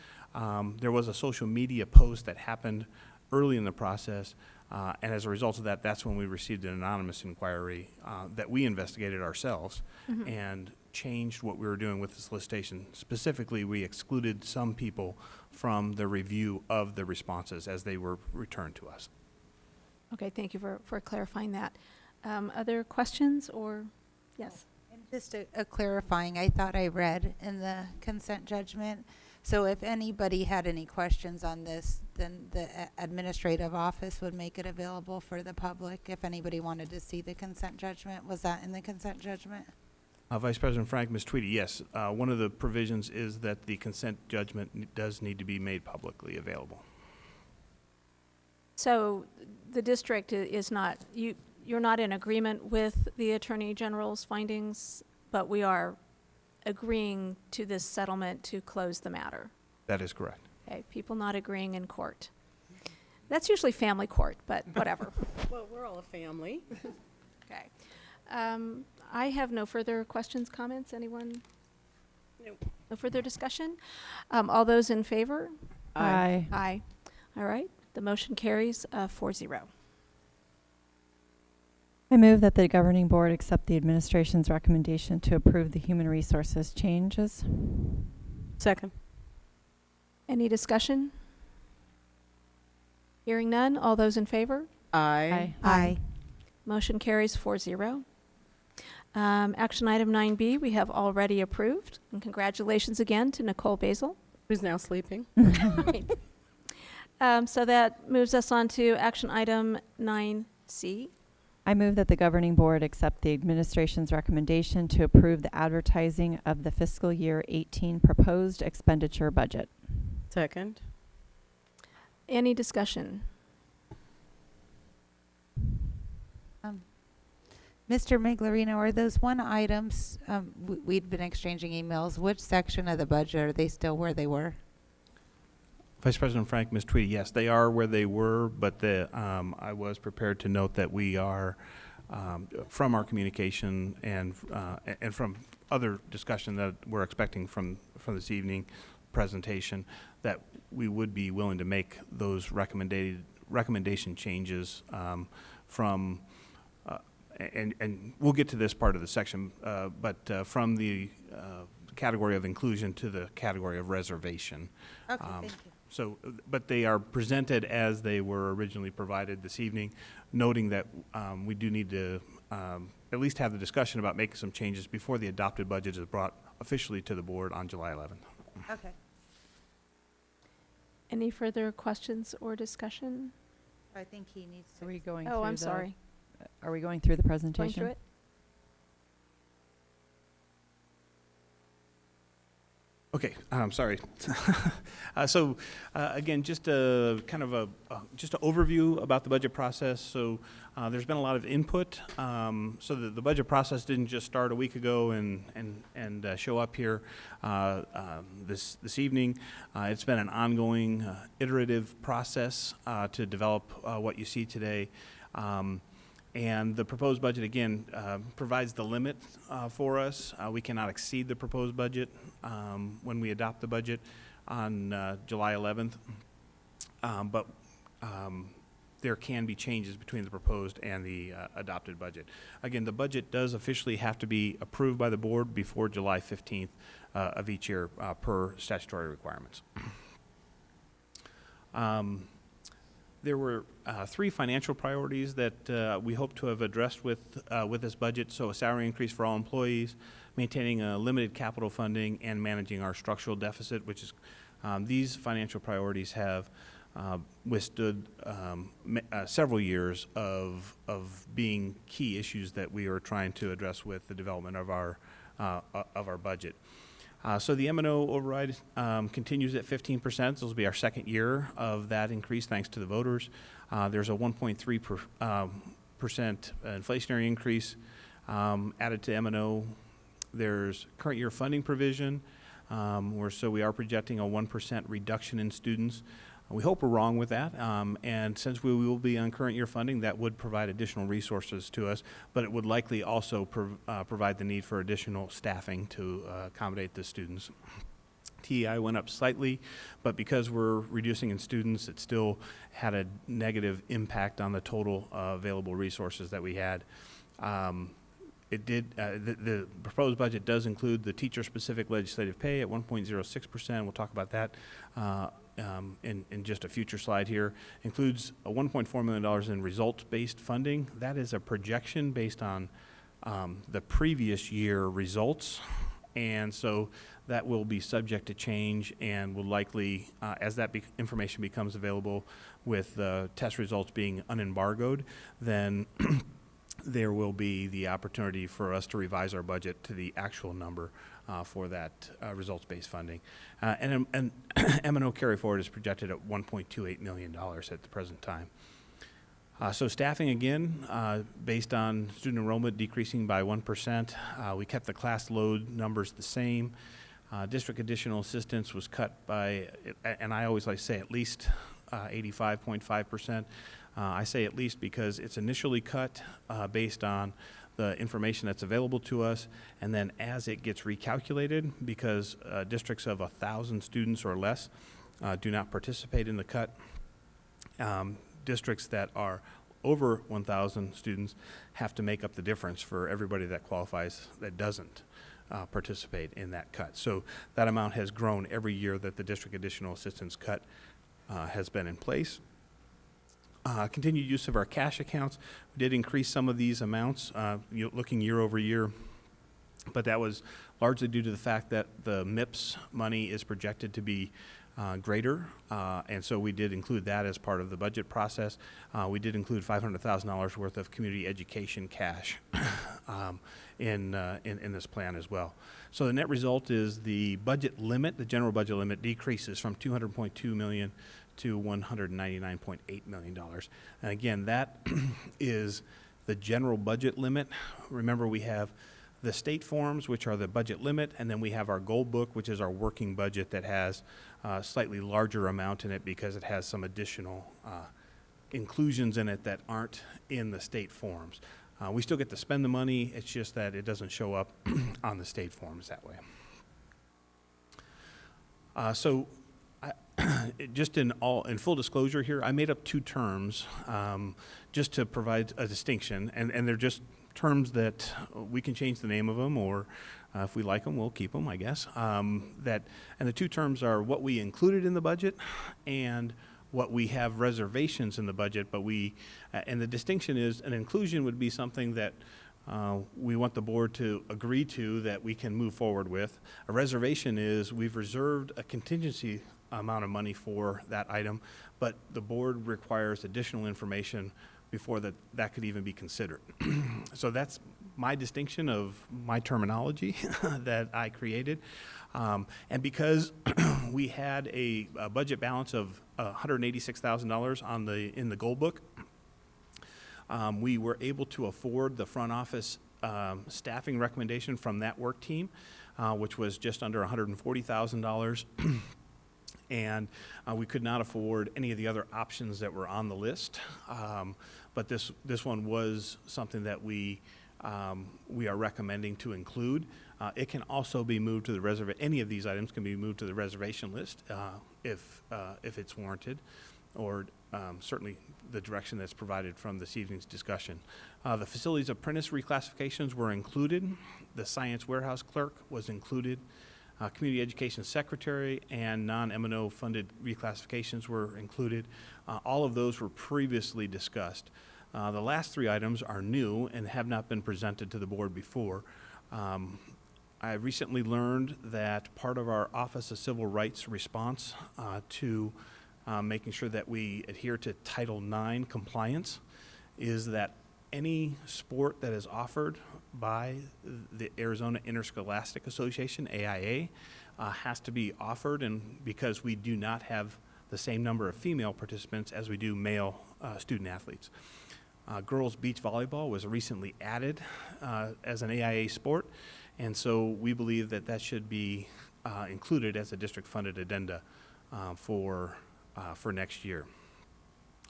There was a social media post that happened early in the process, and as a result of that, that's when we received an anonymous inquiry that we investigated ourselves and changed what we were doing with the solicitation. Specifically, we excluded some people from the review of the responses as they were returned to us. Okay, thank you for clarifying that. Other questions or, yes? And just a clarifying, I thought I read in the consent judgment. So if anybody had any questions on this, then the administrative office would make it available for the public if anybody wanted to see the consent judgment. Was that in the consent judgment? Vice President Frank, Ms. Tweedy, yes. One of the provisions is that the consent judgment does need to be made publicly available. So the district is not, you're not in agreement with the Attorney General's findings, but we are agreeing to this settlement to close the matter. That is correct. Okay, people not agreeing in court. That's usually family court, but whatever. Well, we're all a family. Okay. I have no further questions, comments. Anyone? Nope. No further discussion? All those in favor? Aye. Aye. All right. The motion carries 4-0. I move that the governing board accept the administration's recommendation to approve the human resources changes. Second. Any discussion? Hearing none. All those in favor? Aye. Aye. Motion carries 4-0. Action item 9B, we have already approved. And congratulations again to Nicole Basil. Who's now sleeping? So that moves us on to action item 9C. I move that the governing board accept the administration's recommendation to approve the advertising of the fiscal year 18 proposed expenditure budget. Second. Any discussion? Mr. Miglerino, are those one items, we'd been exchanging emails, which section of the budget are they still where they were? Vice President Frank, Ms. Tweedy, yes, they are where they were, but I was prepared to note that we are, from our communication and from other discussion that we're expecting from this evening presentation, that we would be willing to make those recommendation changes from, and we'll get to this part of the section, but from the category of inclusion to the category of reservation. Okay, thank you. So, but they are presented as they were originally provided this evening, noting that we do need to at least have the discussion about making some changes before the adopted budget is brought officially to the board on July 11th. Okay. Any further questions or discussion? I think he needs to. Are we going Oh, I'm sorry. Are we going through the Going presentation? through it? Okay, I'm sorry. Again, just a kind of just an overview about the budget process. So there's been a lot of input. So the budget process didn't just start a week ago and show up here this evening. It's been an ongoing iterative process to develop what you see today. And the proposed budget, again, provides the limit for us. We cannot exceed the proposed budget when we adopt the budget on July 11th. But there can be changes between the proposed and the adopted budget. Again, the budget does officially have to be approved by the board before July 15th of each year per statutory requirements. There were three financial priorities that we hope to have addressed with this budget. So a salary increase for all employees, maintaining a limited capital funding, and managing our structural deficit, which is these financial priorities have withstood several years of being key issues that we are trying to address with the development of our budget. So the M&O override continues at 15%. This will be our second year of that increase thanks to the voters. There's a 1.3% inflationary increase added to M&O. There's current year funding provision, so we are projecting a 1% reduction in students. We hope we're wrong with that, and since we will be on current year funding, that would provide additional resources to us, but it would likely also provide the need for additional staffing to accommodate the students. TEI went up slightly, but because we're reducing in students, it still had a negative impact on the total available resources that we had. The proposed budget does include the teacher-specific legislative pay at 1.06%. We'll talk about that in just a future slide here. Includes a $1.4 million in results-based funding. That is a projection based on the previous year results, and so that will be subject to change and will likely, as that information becomes available with the test results being unembargoed, then there will be the opportunity for us to revise our budget to the actual number for that results-based funding. And M&O carry forward is projected at $1.28 million at the present time. So staffing, again, based on student enrollment decreasing by 1%. We kept the class load numbers the same. District additional assistance was cut by, and I always like to say at least 85.5%. I say at least because it's initially cut based on the information that's available to us, and then as it gets recalculated, because districts of 1,000 students or less do not participate in the cut. Districts that are over 1,000 students have to make up the difference for everybody that qualifies that doesn't participate in that cut. So that amount has grown every year that the district additional assistance cut has been in place. Continued use of our cash accounts. We did increase some of these amounts looking year over year, but that was largely due to the fact that the MIPS money is projected to be greater, and so we did include that as part of the budget process. We did include $500,000 worth of community education cash in this plan as well. So the net result is the budget limit, the general budget limit, decreases from $200.2 million to $199.8 million. And again, that is the general budget limit. Remember, we have the state forms, which are the budget limit, and then we have our goal book, which is our working budget that has a slightly larger amount in it because it has some additional inclusions in it that aren't in the state forms. We still get to spend the money, it's just that it doesn't show up on the state forms that way. Just in full disclosure here, I made up two terms just to provide a distinction, and they're just terms that we can change the name of them, or if we like them, we'll keep them, I guess. And the two terms are what we included in the budget and what we have reservations in the budget, but and the distinction is an inclusion would be something that we want the board to agree to that we can move forward with. A reservation is we've reserved a contingency amount of money for that item, but the board requires additional information before that could even be considered. So that's my distinction of my terminology that I created. And because we had a budget balance of $186,000 in the goal book, we were able to afford the front office staffing recommendation from that work team, which was just under $140,000. And we could not afford any of the other options that were on the list. But this one was something that we are recommending to include. It can also be moved to the reservation. Any of these items can be moved to the reservation list if it's warranted, or certainly the direction that's provided from this evening's discussion. The facilities apprentice reclassifications were included. The science warehouse clerk was included. Community education secretary and non-M&O funded reclassifications were included. All of those were previously discussed. The last three items are new and have not been presented to the board before. I recently learned that part of our Office of Civil Rights response to making sure that we adhere to Title IX compliance is that any sport that is offered by the Arizona Interscholastic Association, AIA, has to be offered, and because we do not have the same number of female participants as we do male student athletes. Girls beach volleyball was recently added as an AIA sport, and so we believe that that should be included as a district-funded addenda for next year.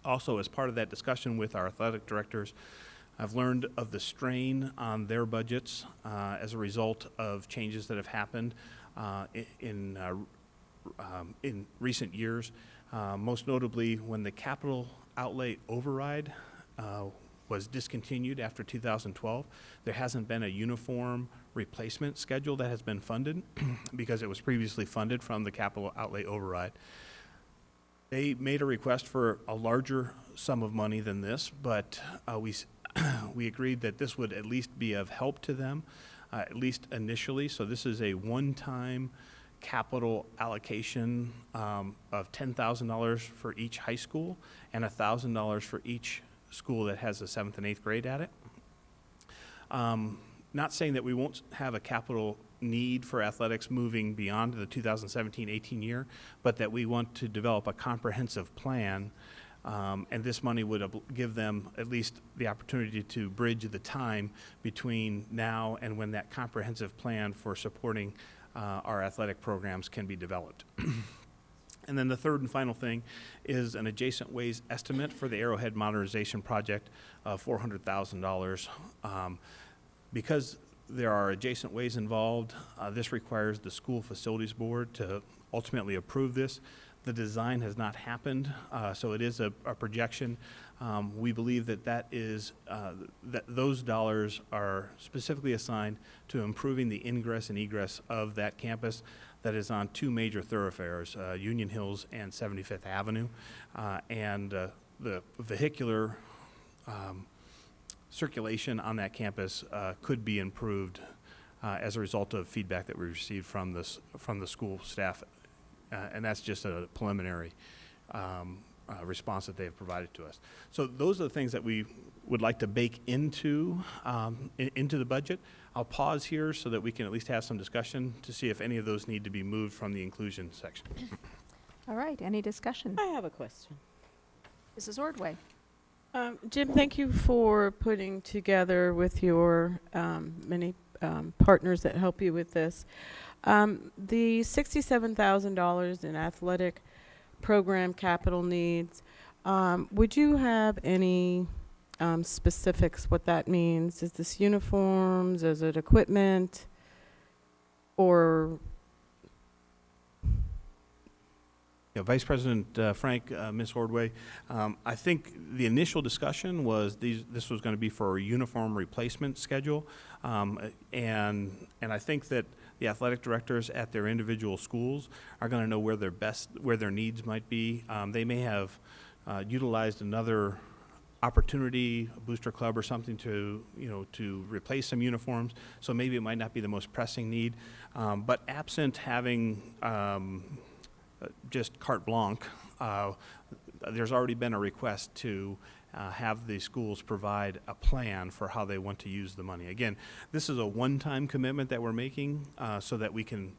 Also, as part of that discussion with our athletic directors, I've learned of the strain on their budgets as a result of changes that have happened in recent years. Most notably, when the capital outlay override was discontinued after 2012, there hasn't been a uniform replacement schedule that has been funded because it was previously funded from the capital outlay override. They made a request for a larger sum of money than this, but we agreed that this would at least be of help to them, at least initially. So this is a one-time capital allocation of $10,000 for each high school and $1,000 for each school that has a 7th and 8th grade at it. Not saying that we won't have a capital need for athletics moving beyond the 2017-18 year, but that we want to develop a comprehensive plan, and this money would give them at least the opportunity to bridge the time between now and when that comprehensive plan for supporting our athletic programs can be developed. And then the third and final thing is an adjacent ways estimate for the Arrowhead Modernization Project of $400,000. Because there are adjacent ways involved, this requires the school facilities board to ultimately approve this. The design has not happened, so it is a projection. We believe that those dollars are specifically assigned to improving the ingress and egress of that campus that is on two major thoroughfares, Union Hills and 75th Avenue, and the vehicular circulation on that campus could be improved as a result of feedback that we received from the school staff, and that's just a preliminary response that they have provided to us. So those are the things that we would like to bake into the budget. I'll pause here so that we can at least have some discussion to see if any of those need to be moved from the inclusion section. All right, any discussion? I have a question. Mrs. Ordway. Jim, thank you for putting together with your many partners that help you with this. The $67,000 in athletic program capital needs, would you have any specifics what that means? Is this uniforms? Is it equipment? Or? Yeah, Vice President Frank, Ms. Ordway, I think the initial discussion was this was going to be for a uniform replacement schedule, and I think that the athletic directors at their individual schools are going to know where their needs might be. They may have utilized another opportunity, a booster club or something to replace some uniforms, so maybe it might not be the most pressing need, but absent having just carte blanche, there's already been a request to have the schools provide a plan for how they want to use the money. Again, this is a one-time commitment that we're making so that we can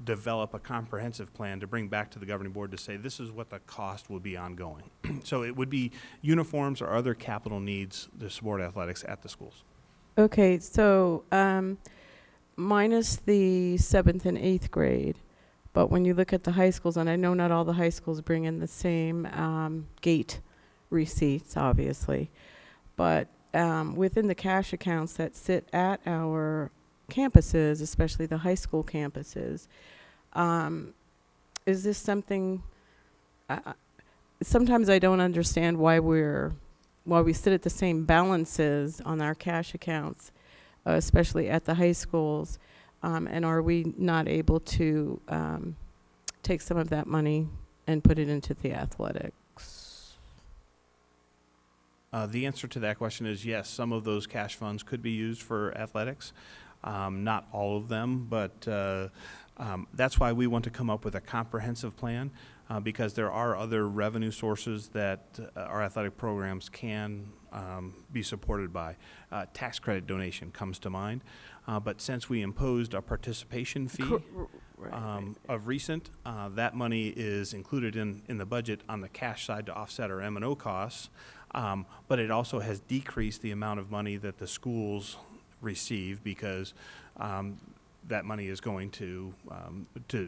develop a comprehensive plan to bring back to the governing board to say this is what the cost will be ongoing. So it would be uniforms or other capital needs to support athletics at the schools. Okay, so minus the 7th and 8th grade, but when you look at the high schools, and I know not all the high schools bring in the same gate receipts, obviously, but within the cash accounts that sit at our campuses, especially the high school campuses, is this something, sometimes I don't understand why we sit at the same balances on our cash accounts, especially at the high schools, and are we not able to take some of that money and put it into the athletics? The answer to that question is yes, some of those cash funds could be used for athletics. Not all of them, but that's why we want to come up with a comprehensive plan because there are other revenue sources that our athletic programs can be supported by. Tax credit donation comes to mind, but since we imposed a participation fee of recent, that money is included in the budget on the cash side to offset our M&O costs, but it also has decreased the amount of money that the schools receive because that money is going to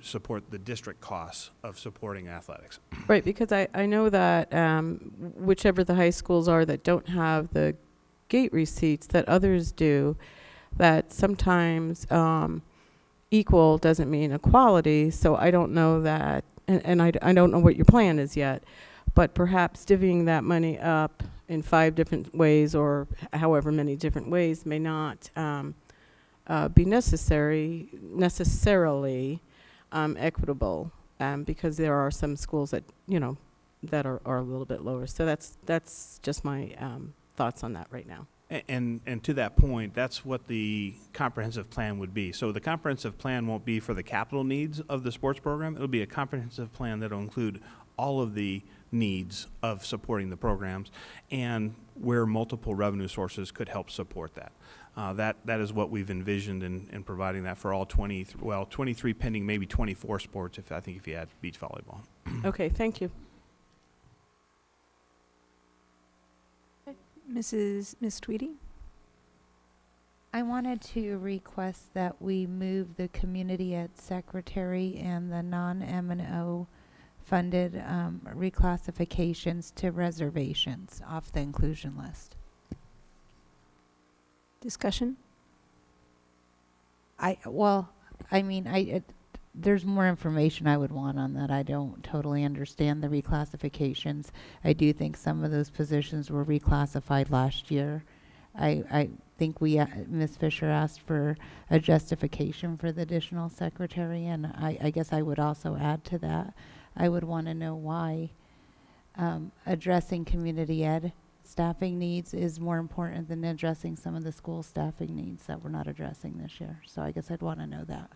support the district costs of supporting athletics. Right, because I know that whichever the high schools are that don't have the gate receipts that others do, that sometimes equal doesn't mean equality. So I don't know that, and I don't know what your plan is yet, but perhaps divvying that money up in 5 different ways or however many different ways may not be necessarily equitable because there are some schools that, you know, that are a little bit lower. So that's just my thoughts on that right now. And to that point, that's what the comprehensive plan would be. So the comprehensive plan won't be for the capital needs of the sports program. It'll be a comprehensive plan that'll include all of the needs of supporting the programs and where multiple revenue sources could help support that. That is what we've envisioned in providing that for all 23 pending, maybe 24 sports if you add beach volleyball. Okay, thank you. Ms. Tweedy? I wanted to request that we move the community ed secretary and the non-M&O funded reclassifications to reservations off the inclusion list. Discussion? There's more information I would want on that. I don't totally understand the reclassifications. I do think some of those positions were reclassified last year. I think Ms. Fisher asked for a justification for the additional secretary, and I guess I would also add to that. I would want to know why addressing community ed staffing needs is more important than addressing some of the school staffing needs that we're not addressing this year. So I guess I'd want to know that.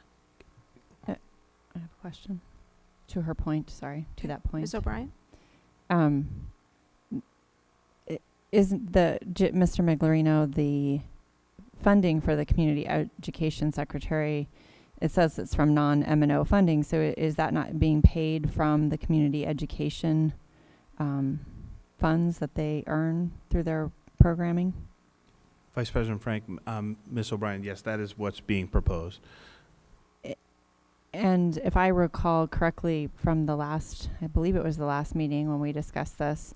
I have a question to her point, to that point. Ms. O'Brien? Isn't Mr. Miglerino, the funding for the community education secretary, it says it's from non-M&O funding, so is that not being paid from the community education funds that they earn through their programming? Vice President Frank, Ms. O'Brien, yes, that is what's being proposed. And if I recall correctly from I believe it was the last meeting when we discussed this,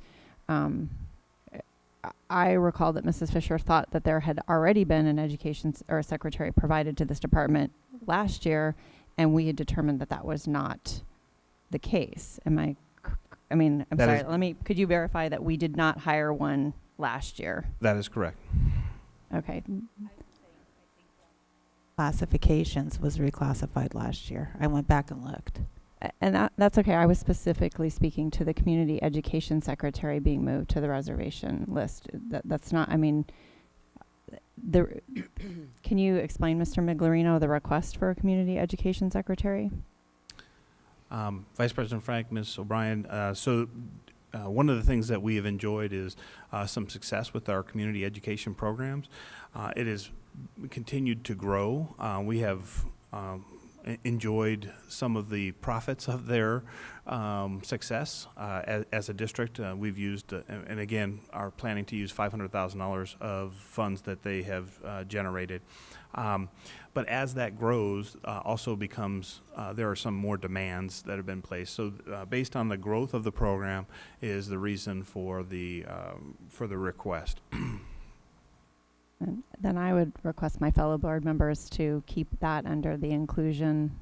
I recall that Mrs. Fisher thought that there had already been an education or a secretary provided to this department last year, and we had determined that that was not the case. I'm sorry, could you verify that we did not hire one last year? That is correct. Okay. Classifications was reclassified last year. I went back and looked. And that's okay. I was specifically speaking to the community education secretary being moved to the reservation list. That's not, can you explain, Mr. Miglerino, the request for a community education secretary? Vice President Frank, Ms. O'Brien, so one of the things that we have enjoyed is some success with our community education programs. It has continued to grow. We have enjoyed some of the profits of their success as a district. We've used, and again, are planning to use $500,000 of funds that they have generated. But as that grows, also becomes, there are some more demands that have been placed. So based on the growth of the program is the reason for the request. And then I would request my fellow board members to keep that under the inclusion.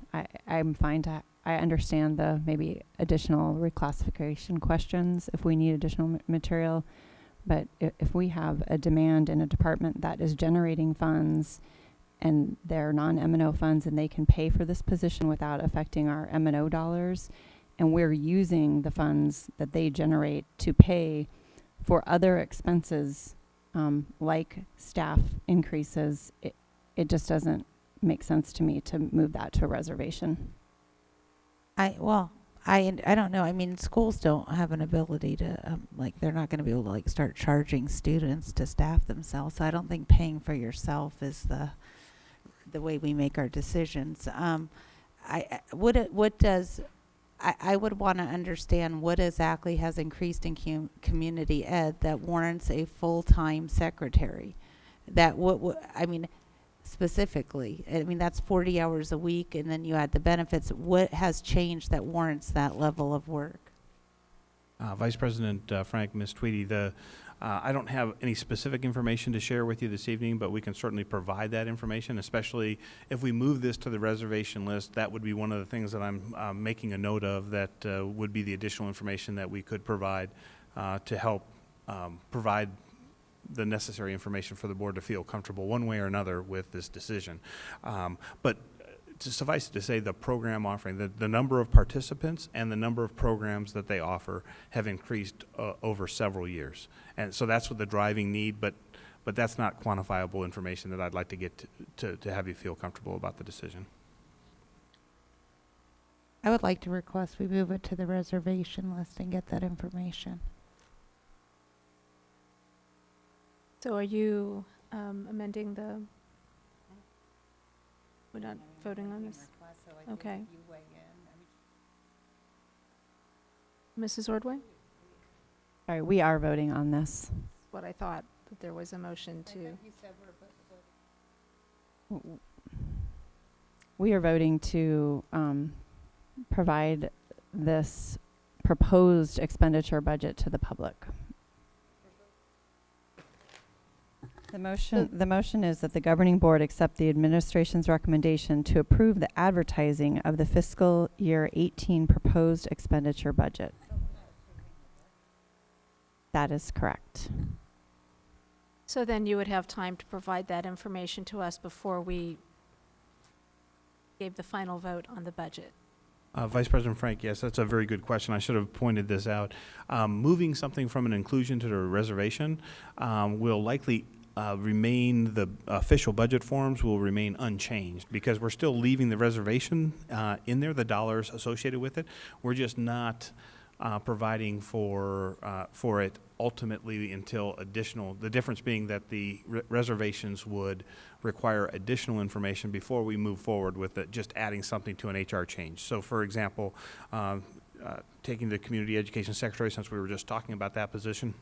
I'm fine to, I understand the maybe additional reclassification questions if we need additional material. But if we have a demand in a department that is generating funds and they're non-M&O funds and they can pay for this position without affecting our M&O dollars, and we're using the funds that they generate to pay for other expenses like staff increases, it just doesn't make sense to me to move that to a reservation. I don't know. I mean, schools don't have an ability to, like, they're not going to be able to, like, start charging students to staff themselves. So I don't think paying for yourself is the way we make our decisions. I would want to understand what exactly has increased in community ed that warrants a full-time secretary. That I mean, specifically, I mean, that's 40 hours a week, and then you add the benefits. What has changed that warrants that level of work? Vice President Frank, Ms. Tweedy, I don't have any specific information to share with you this evening, but we can certainly provide that information, especially if we move this to the reservation list. That would be one of the things that I'm making a note of, that would be the additional information that we could provide to help provide the necessary information for the board to feel comfortable one way or another with this decision. But to suffice it to say, the program offering, the number of participants and the number of programs that they offer have increased over several years. And so that's what the driving need, but that's not quantifiable information that I'd like to get to have you feel comfortable about the decision. I would like to request we move it to the reservation list and get that information. So are you amending the, we're not voting on this? Okay. Mrs. Ordway? Sorry, we are voting on this. What I thought, that there was a motion to. We are voting to provide this proposed expenditure budget to the public. The motion is that the governing board accept the administration's recommendation to approve the advertising of the fiscal year 18 proposed expenditure budget. That is correct. So then you would have time to provide that information to us before we gave the final vote on the budget. Vice President Frank, yes, that's a very good question. I should have pointed this out. Moving something from an inclusion to the reservation will likely remain, the official budget forms will remain unchanged because we're still leaving the reservation in there, the dollars associated with it. We're just not providing for it ultimately until additional, the difference being that the reservations would require additional information before we move forward with it, just adding something to an HR change. So for example, taking the community education secretary, since we were just talking about that position,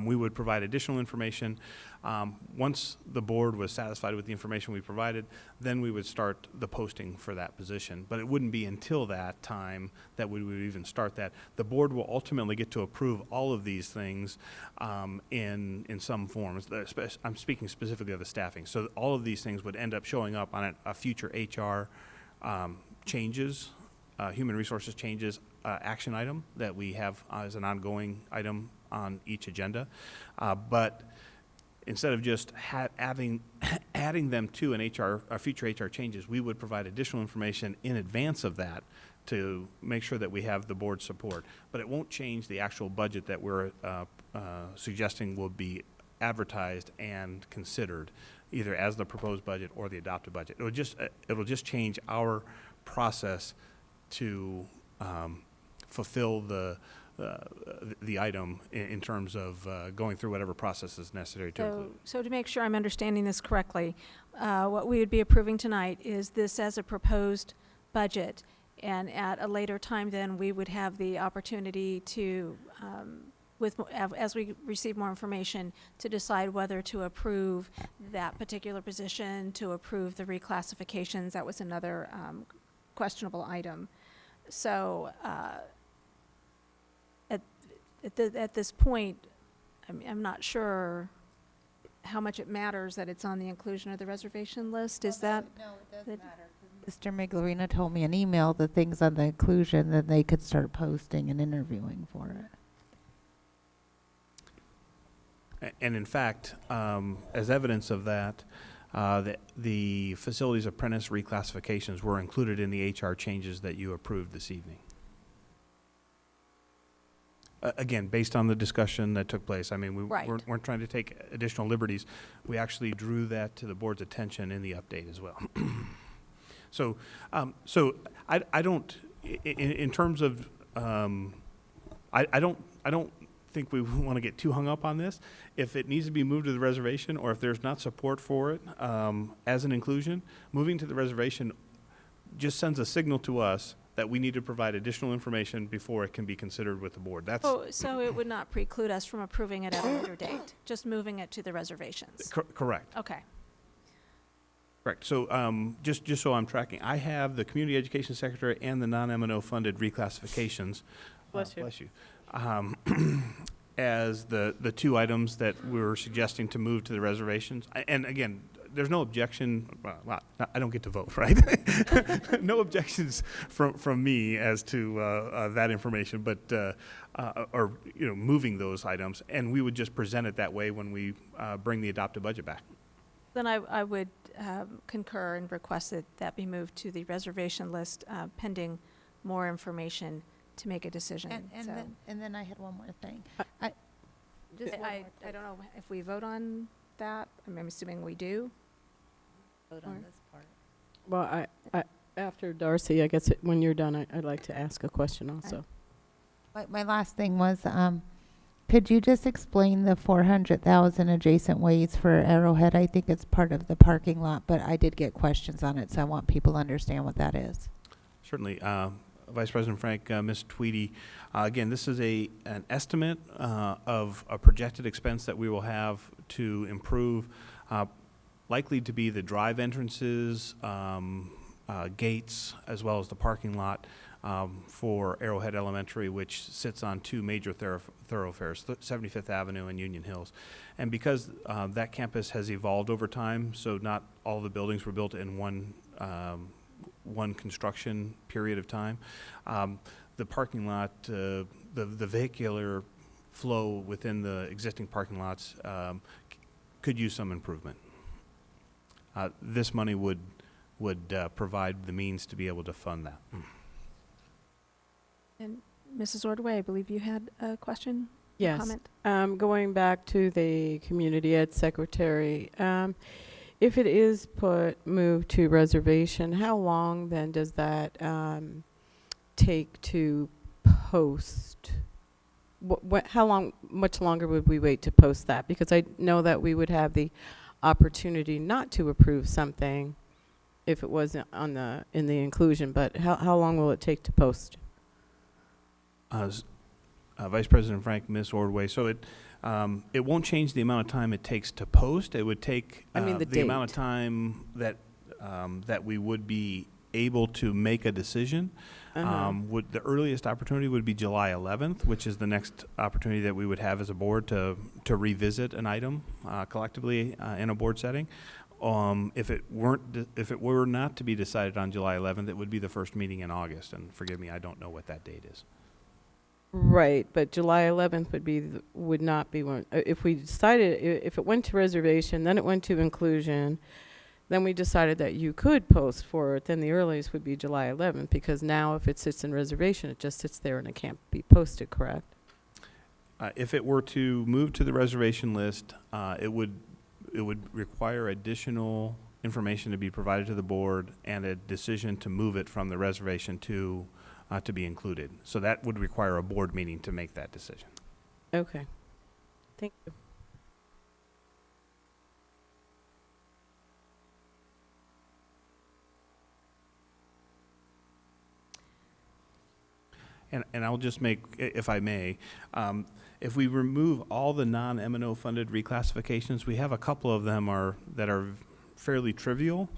we would provide additional information. Once the board was satisfied with the information we provided, then we would start the posting for that position. But it wouldn't be until that time that we would even start that. The board will ultimately get to approve all of these things in some forms. I'm speaking specifically of the staffing. So all of these things would end up showing up on a future HR changes, human resources changes action item that we have as an ongoing item on each agenda, but instead of just adding them to an future HR changes, we would provide additional information in advance of that to make sure that we have the board's support. But it won't change the actual budget that we're suggesting will be advertised and considered, either as the proposed budget or the adopted budget. It'll just change our process to fulfill the the item in terms of going through whatever process is necessary to include. So to make sure I'm understanding this correctly, what we would be approving tonight is this as a proposed budget, and at a later time then we would have the opportunity to, as we receive more information, to decide whether to approve that particular position, to approve the reclassifications. That was another questionable item. So at this point, I'm not sure how much it matters that it's on the inclusion of the reservation list. Is that? No, it does that- matter. Mr. Miglerina told me an email, the things on the inclusion, that they could start posting and interviewing for it. And in fact, as evidence of that, the facilities apprentice reclassifications were included in the HR changes that you approved this evening. Again, based on the discussion that took place, I mean, we Right. weren't trying to take additional liberties. We actually drew that to the board's attention in the update as well. So I don't, in terms of, I don't think we want to get too hung up on this. If it needs to be moved to the reservation, or if there's not support for it as an inclusion, moving to the reservation just sends a signal to us that we need to provide additional information before it can be considered with the board. That's So it would not preclude us from approving it at a later date, just moving it to the reservations? correct. Okay. Correct. So just so I'm tracking, I have the community education secretary and the non-M&O funded reclassifications. Bless you. Bless you. As the two items that we were suggesting to move to the reservations. And again, there's no objection. Well, I don't get to vote, right? No objections from me as to that information, but or moving those items, and we would just present it that way when we bring the adopted budget back. Then I would concur and request that that be moved to the reservation list pending more information to make a decision. And then I had one more thing. I don't know if we vote on that. I'm assuming we do. Vote on this part. Well, I after Darcy, I guess when you're done, I'd like to ask a question also. My last thing was, could you just explain the 400,000 adjacent ways for Arrowhead? I think it's part of the parking lot, but I did get questions on it, so I want people to understand what that is. Certainly. Vice President Frank, Ms. Tweedy, again, this is an estimate of a projected expense that we will have to improve, likely to be the drive entrances, gates, as well as the parking lot for Arrowhead Elementary, which sits on two major thoroughfares, 75th Avenue and Union Hills. And because that campus has evolved over time, so not all the buildings were built in one construction period of time. The parking lot, the vehicular flow within the existing parking lots could use some improvement. This money would provide the means to be able to fund that. And Mrs. Ordway, I believe you had a question? Yes. Comment? Going back to the community ed secretary, if it is moved to reservation, how long then does that take to post? How much longer would we wait to post that? Because I know that we would have the opportunity not to approve something if it wasn't in the inclusion, but how long will it take to post? Vice President Frank, Ms. Ordway, so it won't change the amount of time it takes to post. It would take the amount of time that we would be able to make a decision. The earliest opportunity would be July 11th, which is the next opportunity that we would have as a board to revisit an item collectively in a board setting. If it were not to be decided on July 11th, it would be the first meeting in August. And forgive me, I don't know what that date is. Right, but July 11th would not be one. If we decided, if it went to reservation, then it went to inclusion, then we decided that you could post for it, then the earliest would be July 11th, because now if it sits in reservation, it just sits there and it can't be posted, correct? If it were to move to the reservation list, it would require additional information to be provided to the board and a decision to move it from the reservation to to be included. So that would require a board meeting to make that decision. Okay. Thank you. And I'll just make, if I may, if we remove all the non-M&O funded reclassifications, we have a couple of them that are fairly trivial.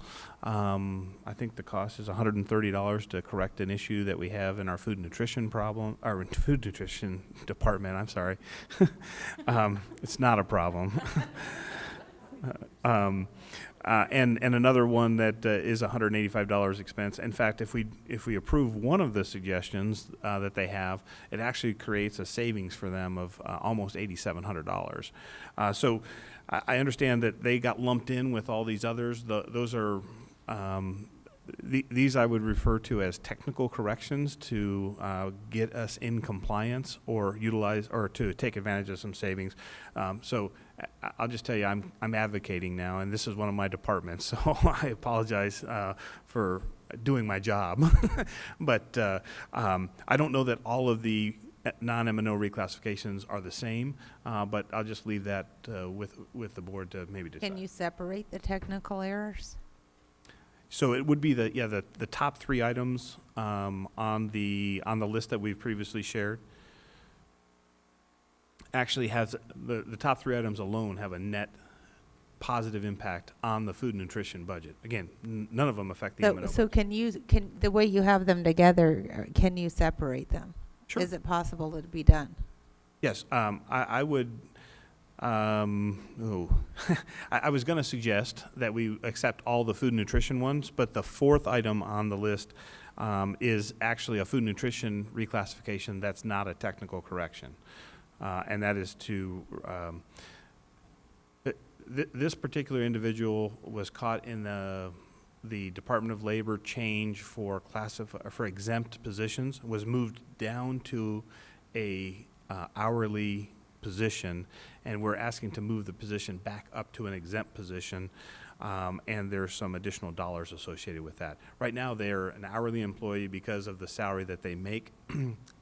I think the cost is $130 to correct an issue that we have in our food nutrition food nutrition department. I'm sorry. It's not a problem. And another one that is $185 expense. In fact, if we approve one of the suggestions that they have, it actually creates a savings for them of almost $8,700. So I understand that they got lumped in with all these others. Those are these I would refer to as technical corrections to get us in compliance or utilize or to take advantage of some savings. So I'll just tell you, I'm advocating now, and this is one of my departments, so I apologize for doing my job. But I don't know that all of the non-M&O reclassifications are the same, but I'll just leave that with the board to maybe decide. Can you separate the technical errors? So it would be the top three items on the list that we've previously shared. Actually has the top three items alone have a net positive impact on the food and nutrition budget. Again, none of them affect the M&O. So can the way you have them together, can you separate them? Sure. Is it possible to be done? Yes, I would. I was going to suggest that we accept all the food and nutrition ones, but the fourth item on the list is actually a food and nutrition reclassification that's not a technical correction. And that is to, this particular individual was caught in the Department of Labor change for exempt positions, was moved down to a hourly position, and we're asking to move the position back up to an exempt position, and there's some additional dollars associated with that. Right now, they're an hourly employee because of the salary that they make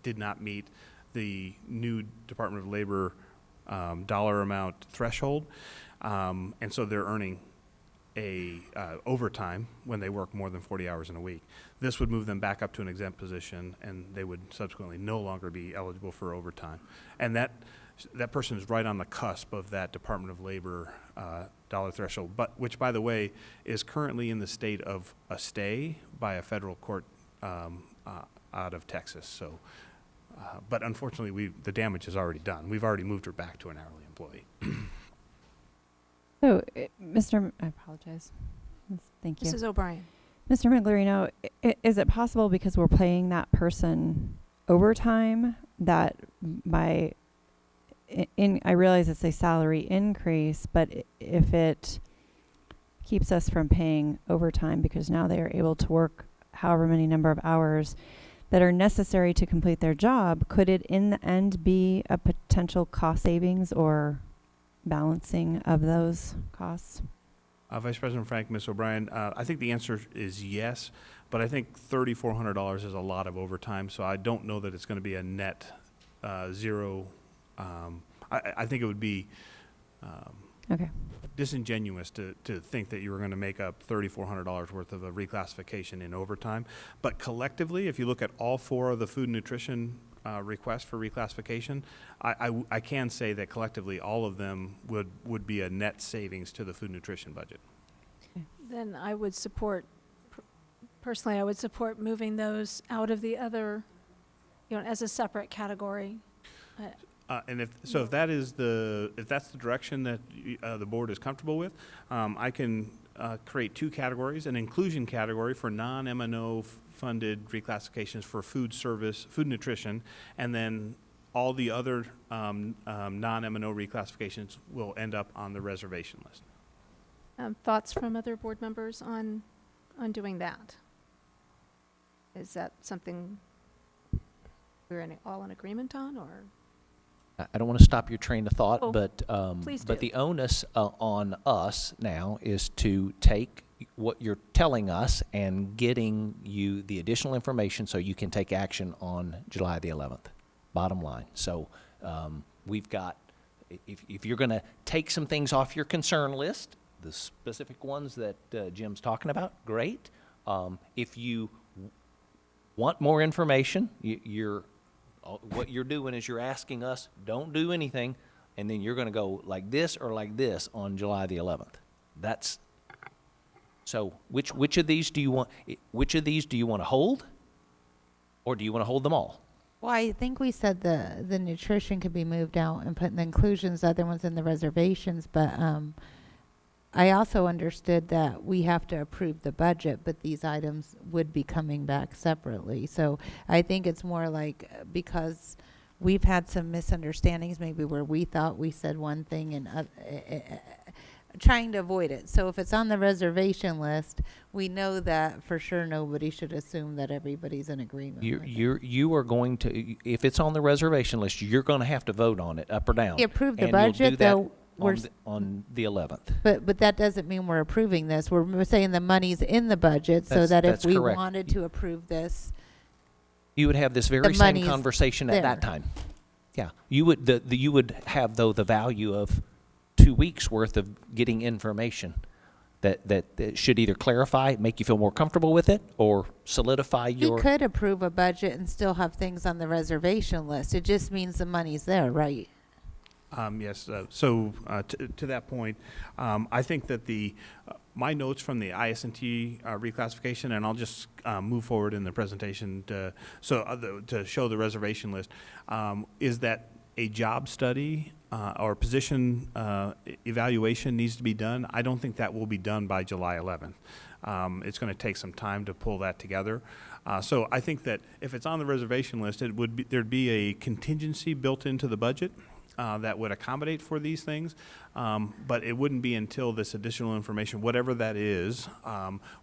did not meet the new Department of Labor dollar amount threshold, and so they're earning overtime when they work more than 40 hours in a week. This would move them back up to an exempt position, and they would subsequently no longer be eligible for overtime. And that person is right on the cusp of that Department of Labor dollar threshold, which, by the way, is currently in the state of a stay by a federal court out of Texas. So. But unfortunately, the damage is already done. We've already moved her back to an hourly employee. So, I apologize. Thank you. Mrs. O'Brien. Mr. Miglorino, is it possible because we're paying that person overtime that I realize it's a salary increase, but if it keeps us from paying overtime because now they are able to work however many number of hours that are necessary to complete their job, could it in the end be a potential cost savings or balancing of those costs? Vice President Frank, Ms. O'Brien, I think the answer is yes, but I think $3,400 is a lot of overtime, so I don't know that it's going to be a net zero. I think it would be Okay. disingenuous to think that you were going to make up $3,400 worth of a reclassification in overtime. But collectively, if you look at all four of the food and nutrition requests for reclassification, I can say that collectively all of them would be a net savings to the food and nutrition budget. Then I would support, personally, I would support moving those out of the other, as a separate category. And if that's the direction that the board is comfortable with, I can create two categories: an inclusion category for non-M&O funded reclassifications for food nutrition, and then all the other non-M&O reclassifications will end up on the reservation list. Thoughts from other board members on doing that? Is that something we're all in agreement on, or? I don't want to stop your train of thought, Oh, but please but do. the onus on us now is to take what you're telling us and getting you the additional information so you can take action on July the 11th. Bottom line. So we've got, if you're going to take some things off your concern list, the specific ones that Jim's talking about, great. If you want more information, what you're doing is you're asking us, don't do anything, and then you're going to go like this or like this on July the 11th. That's so. Which of these do you want? Which of these do you want to hold, or do you want to hold them all? Well, I think we said the nutrition could be moved out and put in the inclusions, the other ones in the reservations, but I also understood that we have to approve the budget, but these items would be coming back separately. So I think it's more like because we've had some misunderstandings maybe where we thought we said one thing and trying to avoid it. So if it's on the reservation list, we know that for sure nobody should assume that everybody's in agreement. You are going to, if it's on the reservation list, you're going to have to vote on it up or down. We approve the And you'll budget, do that though. on the 11th. But that doesn't mean we're approving this. We're saying the money's in the budget so that if That's we correct. wanted to approve this, You would have this very The same money's conversation at that there. time. Yeah, you would. You would have though the value of 2 weeks worth of getting information that should either clarify, make you feel more comfortable with it, or solidify we your. could approve a budget and still have things on the reservation list. It just means the money's there, right? Yes. So to that point, I think that my notes from the IS&T reclassification, and I'll just move forward in the presentation to show the reservation list, is that a job study or position evaluation needs to be done. I don't think that will be done by July 11th. It's going to take some time to pull that together. So I think that if it's on the reservation list, there'd be a contingency built into the budget that would accommodate for these things, but it wouldn't be until this additional information, whatever that is,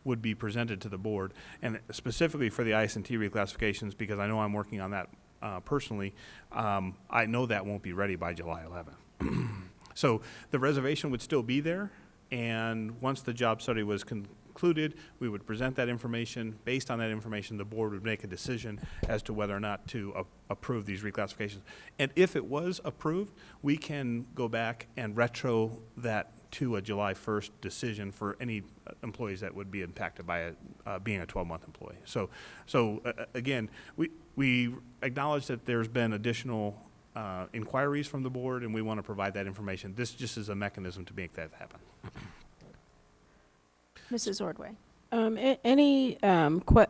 would be presented to the board. And specifically for the IS&T reclassifications, because I know I'm working on that personally, I know that won't be ready by July 11th. So the reservation would still be there, and once the job study was concluded, we would present that information. Based on that information, the board would make a decision as to whether or not to approve these reclassifications. And if it was approved, we can go back and retro that to a July 1st decision for any employees that would be impacted by being a 12-month employee. So again, we acknowledge that there's been additional inquiries from the board, and we want to provide that information. This just is a mechanism to make that happen. Mrs. Ordway. Any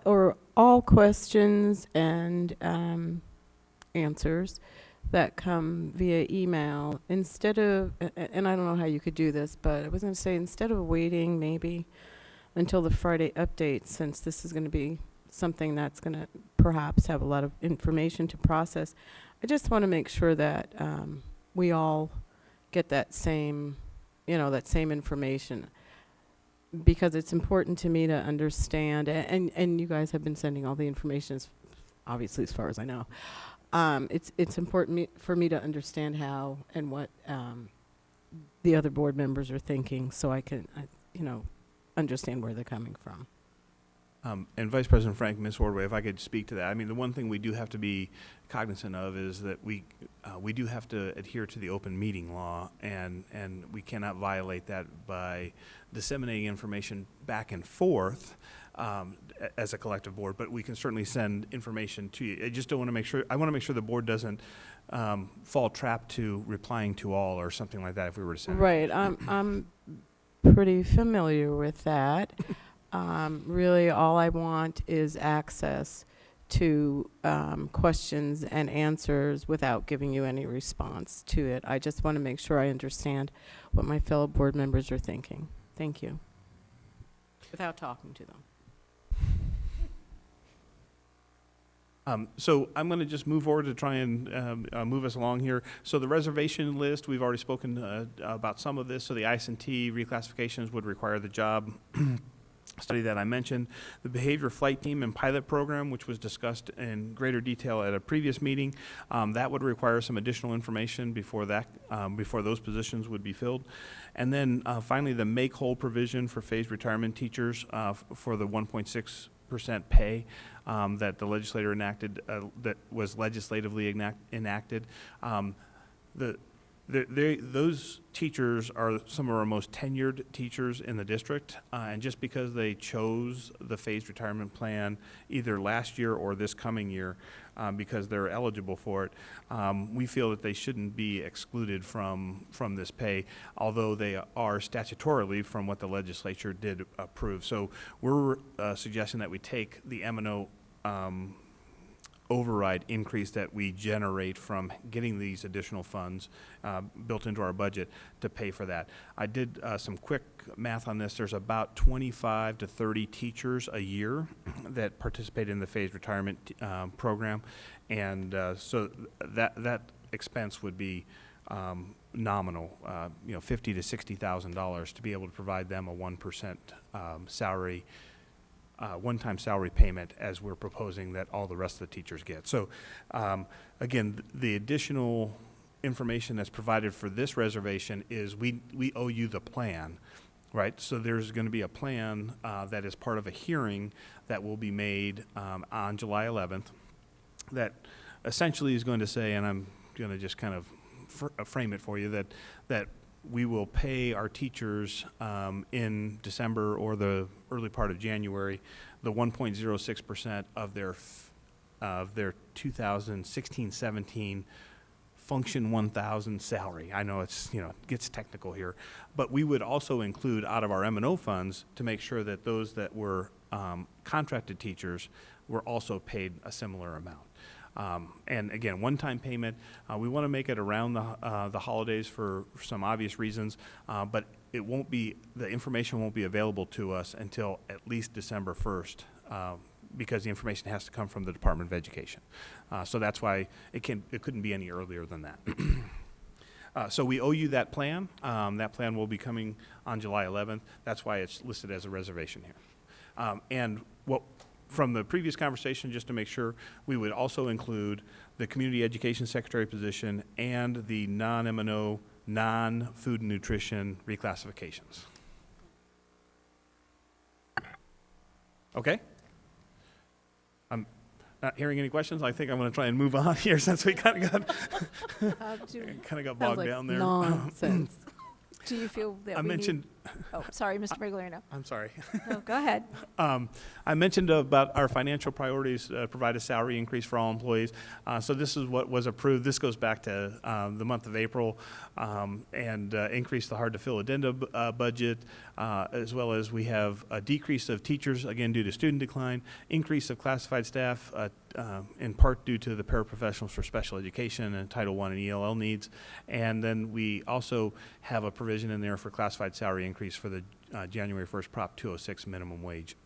or all questions and answers that come via email, instead of, and I don't know how you could do this, but I was going to say, instead of waiting maybe until the Friday update, since this is going to be something that's going to perhaps have a lot of information to process, I just want to make sure that we all get that same information, because it's important to me to understand, and you guys have been sending all the information, obviously, as far as I know. It's important for me to understand how and what the other board members are thinking, so I can, understand where they're coming from. And Vice President Frank, Ms. Ordway, if I could speak to that. I mean, the one thing we do have to be cognizant of is that we do have to adhere to the open meeting law, and we cannot violate that by disseminating information back and forth as a collective board, but we can certainly send information to you. I just don't want to make sure, I want to make sure the board doesn't fall trapped to replying to all or something like that if we were to send it. Right, I'm pretty familiar with that. Really, all I want is access to questions and answers without giving you any response to it. I just want to make sure I understand what my fellow board members are thinking. Thank you. Without talking to them. So I'm going to just move forward to try and move us along here. So the reservation list, we've already spoken about some of this. So the IS&T reclassifications would require the job study that I mentioned, the behavior flight team and pilot program, which was discussed in greater detail at a previous meeting, that would require some additional information before those positions would be filled. And then finally, the make whole provision for phased retirement teachers for the 1.6% pay that the legislator enacted, that was legislatively enacted. Those teachers are some of our most tenured teachers in the district, and just because they chose the phased retirement plan either last year or this coming year because they're eligible for it, we feel that they shouldn't be excluded from this pay, although they are statutorily from what the legislature did approve. So we're suggesting that we take the M&O override increase that we generate from getting these additional funds built into our budget to pay for that. I did some quick math on this. There's about 25 to 30 teachers a year that participate in the phased retirement program, and so that expense would be nominal, $50,000 to $60,000 to be able to provide them a 1% salary. One-time salary payment, as we're proposing that all the rest of the teachers get. So again, the additional information that's provided for this reservation is we owe you the plan, right? So there's going to be a plan that is part of a hearing that will be made on July 11th that essentially is going to say, and I'm going to just kind of frame it for you, that we will pay our teachers in December or the early part of January the 1.06% of their 2016-17 Function 1000 salary. I know it's, gets technical here, but we would also include out of our M&O funds to make sure that those that were contracted teachers were also paid a similar amount. And again, one-time payment. We want to make it around the holidays for some obvious reasons, but it won't be, the information won't be available to us until at least December 1st, because the information has to come from the Department of Education. So that's why it couldn't be any earlier than that. So we owe you that plan. That plan will be coming on July 11th. That's why it's listed as a reservation here. And from the previous conversation, just to make sure, we would also include the community education secretary position and the non-M&O, non-food and nutrition reclassifications. Okay? I'm not hearing any questions. I think I'm going to try and move on here since we kind of got bogged down there. Nonsense. Do you feel that I we mentioned. Oh, sorry, Mr. Migliorino. I'm sorry. No, go ahead. I mentioned about our financial priorities, provide a salary increase for all employees. So this is what was approved. This goes back to the month of April, and increase the hard-to-fill addenda budget, as well as we have a decrease of teachers, again, due to student decline, increase of classified staff, in part due to the paraprofessionals for special education and Title I and ELL needs. And then we also have a provision in there for classified salary increase for the January 1st Prop 206 minimum wage.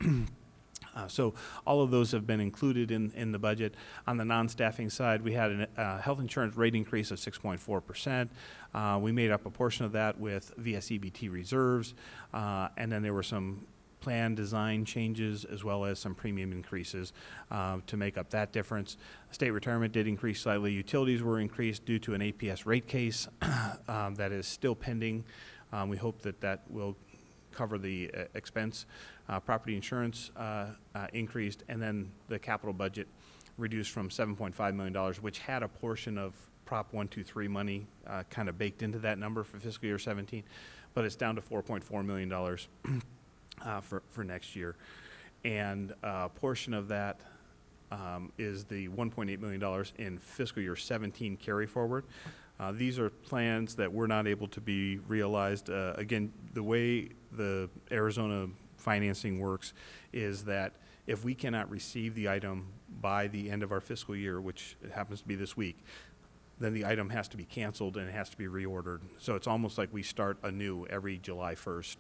So all of those have been included in the budget. On the non-staffing side, we had a health insurance rate increase of 6.4%. We made up a portion of that with VSEBT reserves, and then there were some plan design changes as well as some premium increases to make up that difference. State retirement did increase slightly. Utilities were increased due to an APS rate case that is still pending. We hope that will cover the expense. Property insurance increased, and then the capital budget reduced from $7.5 million, which had a portion of Prop 123 money kind of baked into that number for fiscal year 17, but it's down to $4.4 million for next year. And a portion of that is the $1.8 million in fiscal year 17 carry forward. These are plans that were not able to be realized. Again, the way the Arizona financing works is that if we cannot receive the item by the end of our fiscal year, which happens to be this week, then the item has to be canceled and it has to be reordered. So it's almost like we start anew every July 1st,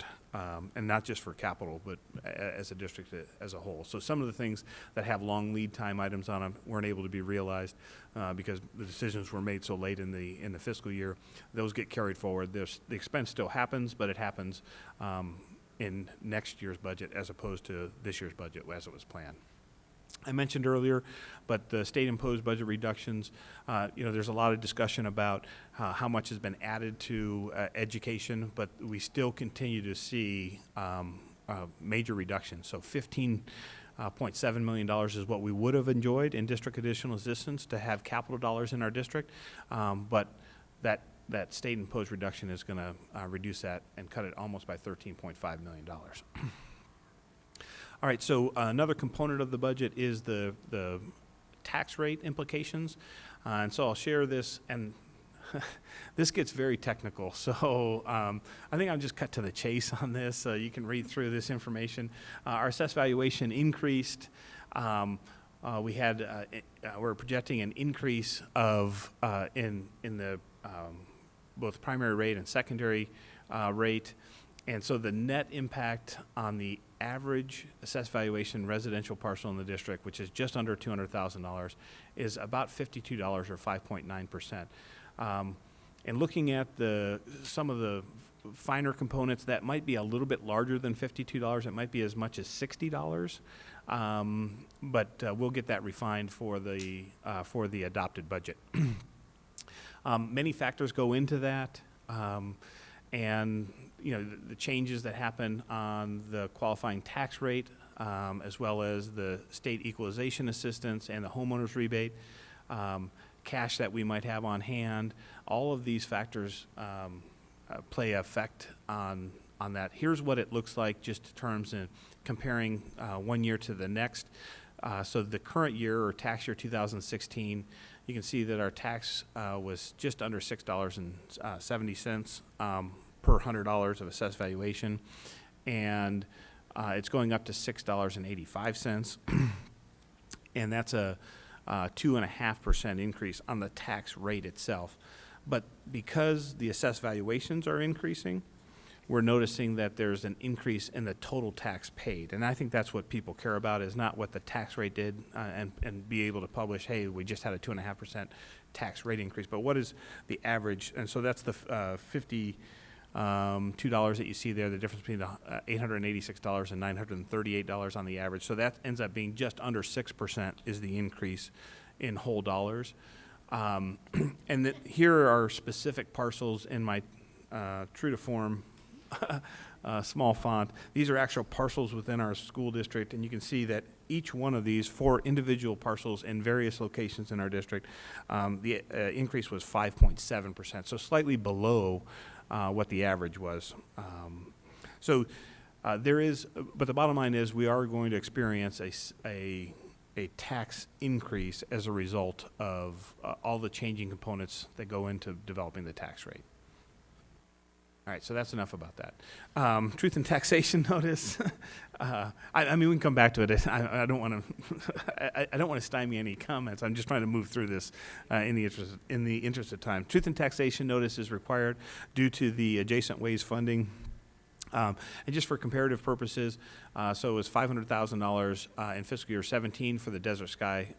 and not just for capital, but as a district as a whole. So some of the things that have long lead time items on them weren't able to be realized because the decisions were made so late in the fiscal year. Those get carried forward. The expense still happens, but it happens in next year's budget as opposed to this year's budget as it was planned. I mentioned earlier, but the state-imposed budget reductions, there's a lot of discussion about how much has been added to education, but we still continue to see major reductions. So $15.7 million is what we would have enjoyed in district additional assistance to have capital dollars in our district, but that state-imposed reduction is going to reduce that and cut it almost by $13.5 million. All right, so another component of the budget is the tax rate implications. And so I'll share this, and this gets very technical. So I think I'll just cut to the chase on this. You can read through this information. Our assessed valuation increased. We're projecting an increase of in the both primary rate and secondary rate. And so the net impact on the average assessed valuation residential parcel in the district, which is just under $200,000, is about $52 or 5.9%. And looking at some of the finer components, that might be a little bit larger than $52. It might be as much as $60. But we'll get that refined for the adopted budget. Many factors go into that. And the changes that happen on the qualifying tax rate, as well as the state equalization assistance and the homeowner's rebate, cash that we might have on hand, all of these factors play effect on that. Here's what it looks like just in terms of comparing one year to the next. So the current year, or tax year 2016, you can see that our tax was just under $6.70 per $100 of assessed valuation, and it's going up to $6.85, and that's a 2.5% increase on the tax rate itself. But because the assessed valuations are increasing, we're noticing that there's an increase in the total tax paid, and I think that's what people care about, is not what the tax rate did and be able to publish, hey, we just had a 2.5% tax rate increase, but what is the average? And so that's the $52 that you see there, the difference between the $886 and $938 on the average. So that ends up being just under 6% is the increase in whole dollars. And here are specific parcels in my true to form small font. These are actual parcels within our school district, and you can see that each one of these 4 individual parcels in various locations in our district, the increase was 5.7%, so slightly below what the average was. But the bottom line is we are going to experience a tax increase as a result of all the changing components that go into developing the tax rate. All right, so that's enough about that. Truth in taxation notice. I mean, we can come back to it. I don't want to. I don't want to stymie any comments. I'm just trying to move through this in the interest of time. Truth in taxation notice is required due to the adjacent ways funding. And just for comparative purposes, so it was $500,000 in fiscal year 17 for the Desert Sky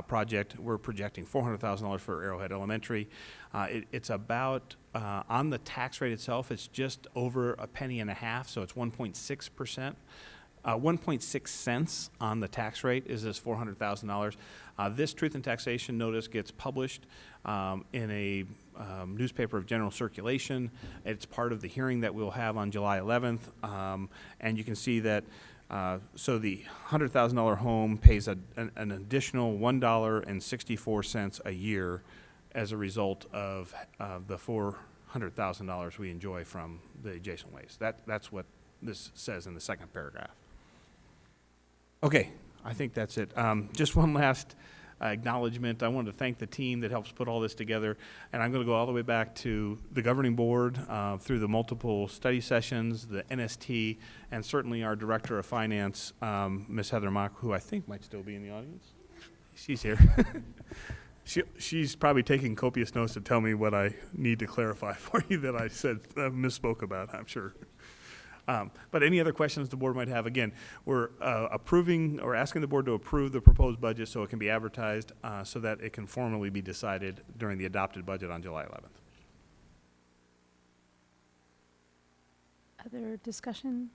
project. We're projecting $400,000 for Arrowhead Elementary. It's about, on the tax rate itself, it's just over $0.015, so it's 1.6%. 1.6 cents on the tax rate is this $400,000. This truth in taxation notice gets published in a newspaper of general circulation. It's part of the hearing that we'll have on July 11th, and you can see that so the $100,000 home pays an additional $1.64 a year as a result of the $400,000 we enjoy from the adjacent ways. That's what this says in the second paragraph. Okay, I think that's it. Just one last acknowledgement. I wanted to thank the team that helps put all this together, and I'm going to go all the way back to the governing board through the multiple study sessions, the NST, and certainly our director of finance, Ms. Heather Mock, who I think might still be in the audience. She's here. She's probably taking copious notes to tell me what I need to clarify for you that I said misspoke about, I'm sure. But any other questions the board might have? Again, we're approving or asking the board to approve the proposed budget so it can be advertised so that it can formally be decided during the adopted budget on July 11th. Other discussion,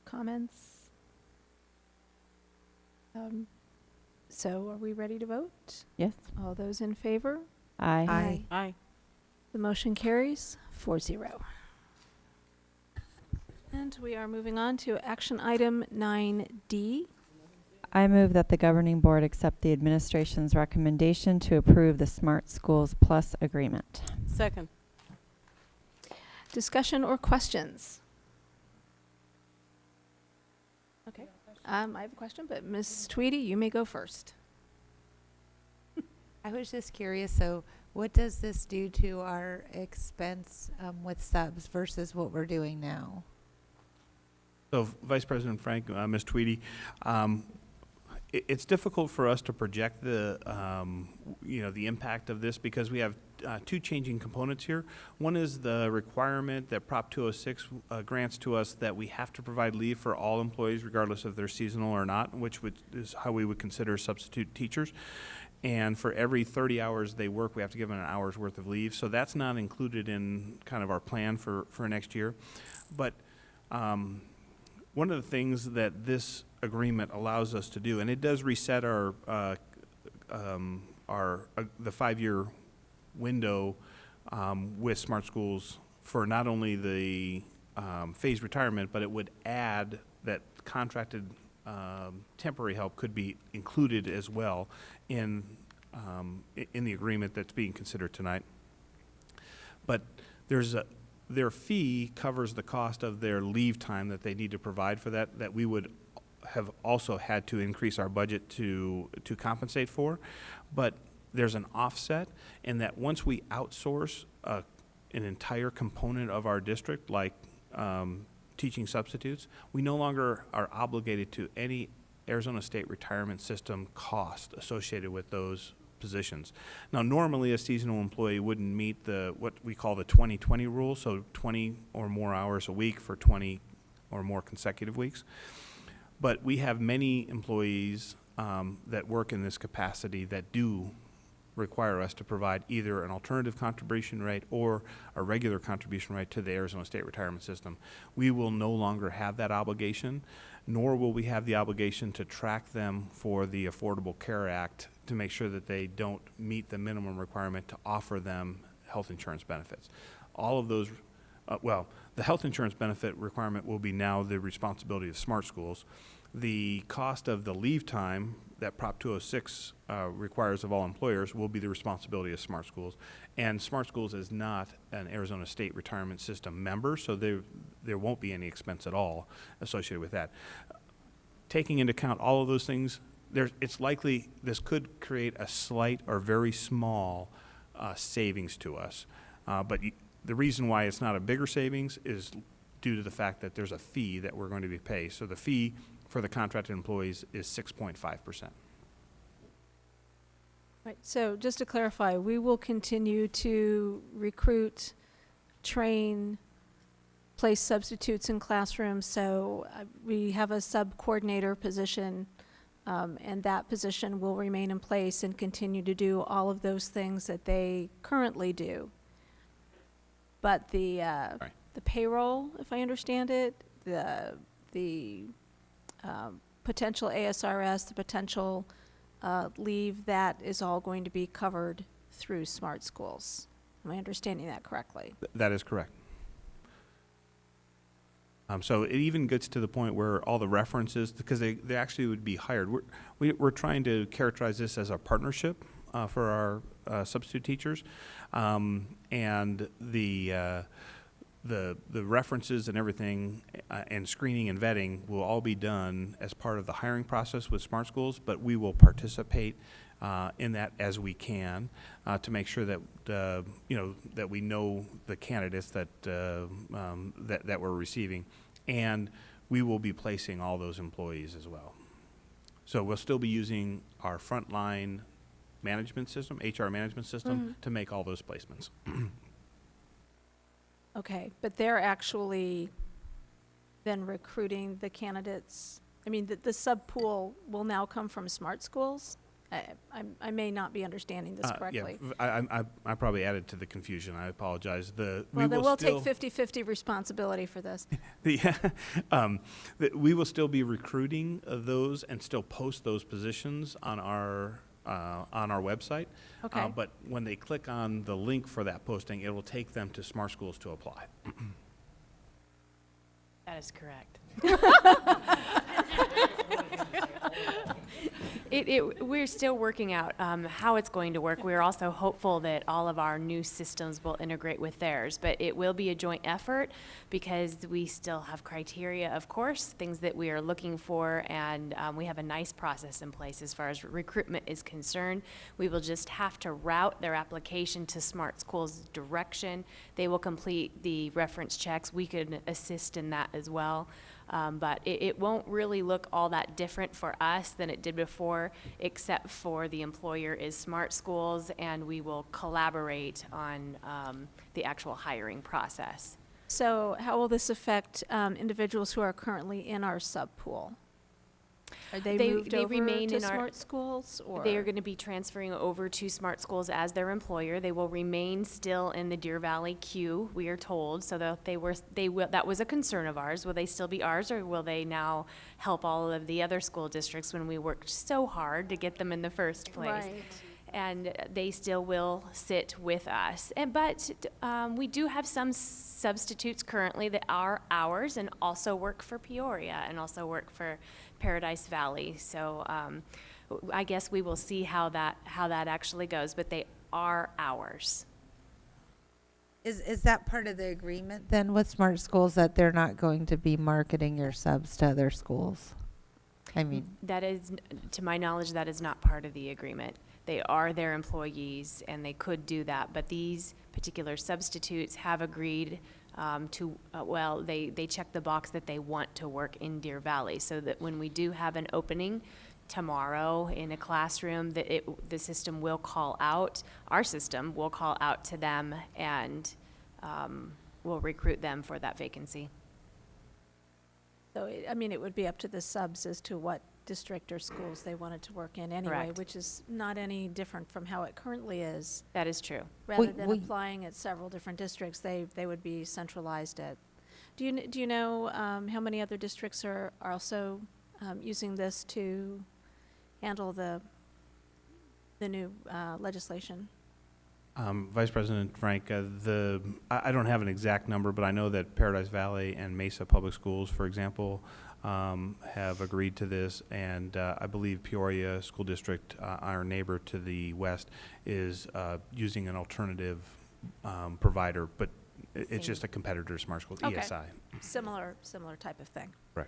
comments? So are we ready to vote? Yes. All those in favor? Aye. Aye. The motion carries 4-0. And we are moving on to action item 9D. I move that the governing board accept the administration's recommendation to approve the Smart Schools Plus agreement. Second. Discussion or questions? Okay. I have a question, but Ms. Tweedy, you may go first. I was just curious, so what does this do to our expense with subs versus what we're doing now? So Vice President Frank, Ms. Tweedy, it's difficult for us to project the, the impact of this because we have two changing components here. One is the requirement that Prop 206 grants to us that we have to provide leave for all employees regardless if they're seasonal or not, which is how we would consider substitute teachers. And for every 30 hours they work, we have to give them an hour's worth of leave. So that's not included in kind of our plan for next year. But one of the things that this agreement allows us to do, and it does reset our the 5-year window with Smart Schools for not only the phased retirement, but it would add that contracted temporary help could be included as well in the agreement that's being considered tonight. But their fee covers the cost of their leave time that they need to provide for that we would have also had to increase our budget to compensate for. But there's an offset in that once we outsource an entire component of our district, like teaching substitutes, we no longer are obligated to any Arizona State retirement system cost associated with those positions. Now, normally a seasonal employee wouldn't meet what we call the 20-20 rule, so 20 or more hours a week for 20 or more consecutive weeks. But we have many employees that work in this capacity that do require us to provide either an alternative contribution rate or a regular contribution rate to the Arizona State retirement system. We will no longer have that obligation, nor will we have the obligation to track them for the Affordable Care Act to make sure that they don't meet the minimum requirement to offer them health insurance benefits. All of those, the health insurance benefit requirement will be now the responsibility of Smart Schools. The cost of the leave time that Prop 206 requires of all employers will be the responsibility of Smart Schools. And Smart Schools is not an Arizona State retirement system member, so there won't be any expense at all associated with that. Taking into account all of those things, it's likely this could create a slight or very small savings to us. But the reason why it's not a bigger savings is due to the fact that there's a fee that we're going to be paid. So the fee for the contracted employees is 6.5%. Right. So just to clarify, we will continue to recruit, train, place substitutes in classrooms. So we have a sub-coordinator position, and that position will remain in place and continue to do all of those things that they currently do. But the payroll, if I understand it, the potential ASRS, the potential leave, that is all going to be covered through Smart Schools. Am I understanding that correctly? That is correct. So it even gets to the point where all the references, because they actually would be hired. We're trying to characterize this as a partnership for our substitute teachers, and the references and everything and screening and vetting will all be done as part of the hiring process with Smart Schools, but we will participate in that as we can to make sure that that we know the candidates that that we're receiving, and we will be placing all those employees as well. So we'll still be using our frontline management system, HR management system, to make all those placements. Okay, but they're actually then recruiting the candidates. I mean, the sub pool will now come from Smart Schools I may not be understanding this correctly. Yeah, I probably added to the confusion. I apologize. Well, then we'll take 50-50 responsibility for this. We will still be recruiting those and still post those positions on our website. Okay. But when they click on the link for that posting, it will take them to Smart Schools to apply. That is correct. We're still working out how it's going to work. We're also hopeful that all of our new systems will integrate with theirs, but it will be a joint effort because we still have criteria, of course, things that we are looking for, and we have a nice process in place as far as recruitment is concerned. We will just have to route their application to Smart Schools direction. They will complete the reference checks. We could assist in that as well. But it won't really look all that different for us than it did before, except for the employer is Smart Schools, and we will collaborate on the actual hiring process. So how will this affect individuals who are currently in our sub-pool? Are they moved over remain to in our Smart Schools? Or? They are going to be transferring over to Smart Schools as their employer. They will remain still in the Deer Valley queue, we are told. So that that was a concern of ours. Will they still be ours, or will they now help all of the other school districts when we worked so hard to get them in the first place? Right. And they still will sit with us. But we do have some substitutes currently that are ours and also work for Peoria and also work for Paradise Valley. So I guess we will see how that actually goes, but they are ours. Is that part of the agreement then with Smart Schools, that they're not going to be marketing your subs to other schools? I mean, That is, to my knowledge, that is not part of the agreement. They are their employees, and they could do that, but these particular substitutes have agreed they check the box that they want to work in Deer Valley, so that when we do have an opening tomorrow in a classroom, that the system will call out, our system will call out to them, and will recruit them for that vacancy. So, it would be up to the subs as to what district or schools they wanted to work in anyway, Correct. which is not any different from how it currently is. That is true. Rather than applying at several different districts, they would be centralized at. Do you know how many other districts are also using this to handle the new legislation? Vice President Frank, I don't have an exact number, but I know that Paradise Valley and Mesa Public Schools, for example, have agreed to this, and I believe Peoria School District, our neighbor to the west, is using an alternative provider, but it's just a competitor to Smart Schools, Okay. ESI. Similar type of thing. Right.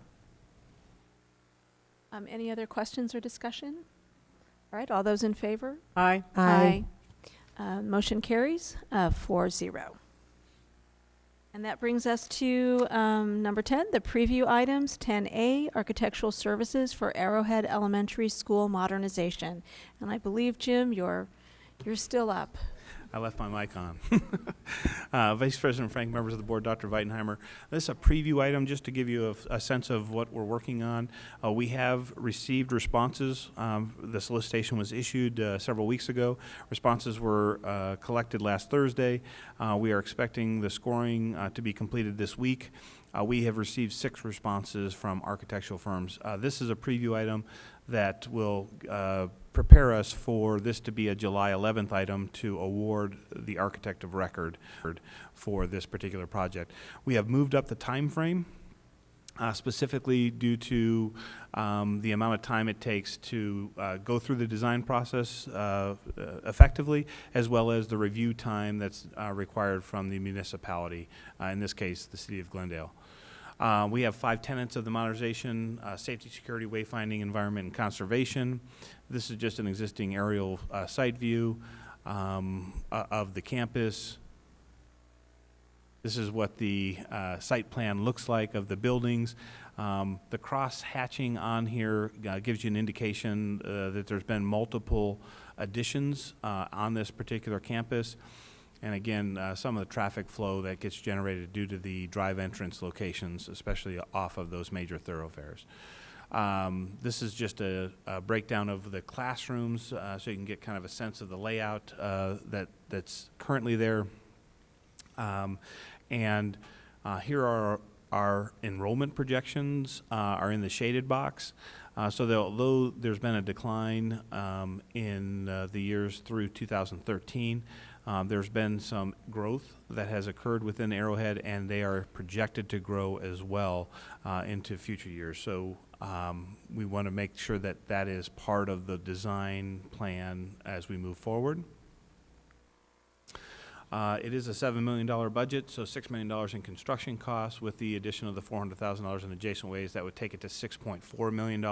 Any other questions or discussion? All right, all those in favor? Aye. Aye. Motion carries 4-0. And that brings us to number 10, the preview items. 10A, architectural services for Arrowhead Elementary School modernization. And I believe, Jim, you're still up. I left my mic on. Vice President Frank, members of the board, Dr. Weitenheimer. This is a preview item just to give you a sense of what we're working on. We have received responses. The solicitation was issued several weeks ago. Responses were collected last Thursday. We are expecting the scoring to be completed this week. We have received 6 responses from architectural firms. This is a preview item that will prepare us for this to be a July 11th item to award the architect of record for this particular project. We have moved up the time frame specifically due to the amount of time it takes to go through the design process effectively, as well as the review time that's required from the municipality, in this case, the City of Glendale. We have 5 tenets of the modernization: safety, security, wayfinding, environment, and conservation. This is just an existing aerial site view of the campus. This is what the site plan looks like of the buildings. The cross hatching on here gives you an indication that there's been multiple additions on this particular campus. And again, some of the traffic flow that gets generated due to the drive entrance locations, especially off of those major thoroughfares. This is just a breakdown of the classrooms, so you can get kind of a sense of the layout that's currently there. And here are our enrollment projections are in the shaded box. So although there's been a decline in the years through 2013, there's been some growth that has occurred within Arrowhead, and they are projected to grow as well into future years. So we want to make sure that that is part of the design plan as we move forward. It is a $7 million budget, so $6 million in construction costs with the addition of the $400,000 in adjacent ways. That would take it to $6.4 million.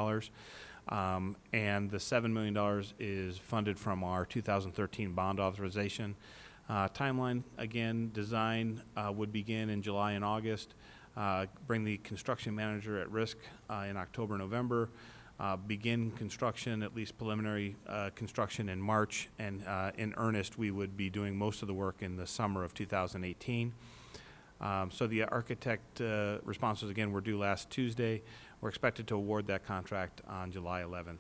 And the $7 million is funded from our 2013 bond authorization. Timeline, again, design would begin in July and August. Bring the construction manager at risk in October, November. Begin construction, at least preliminary construction in March, and in earnest we would be doing most of the work in the summer of 2018. So the architect responses, again, were due last Tuesday. We're expected to award that contract on July 11th.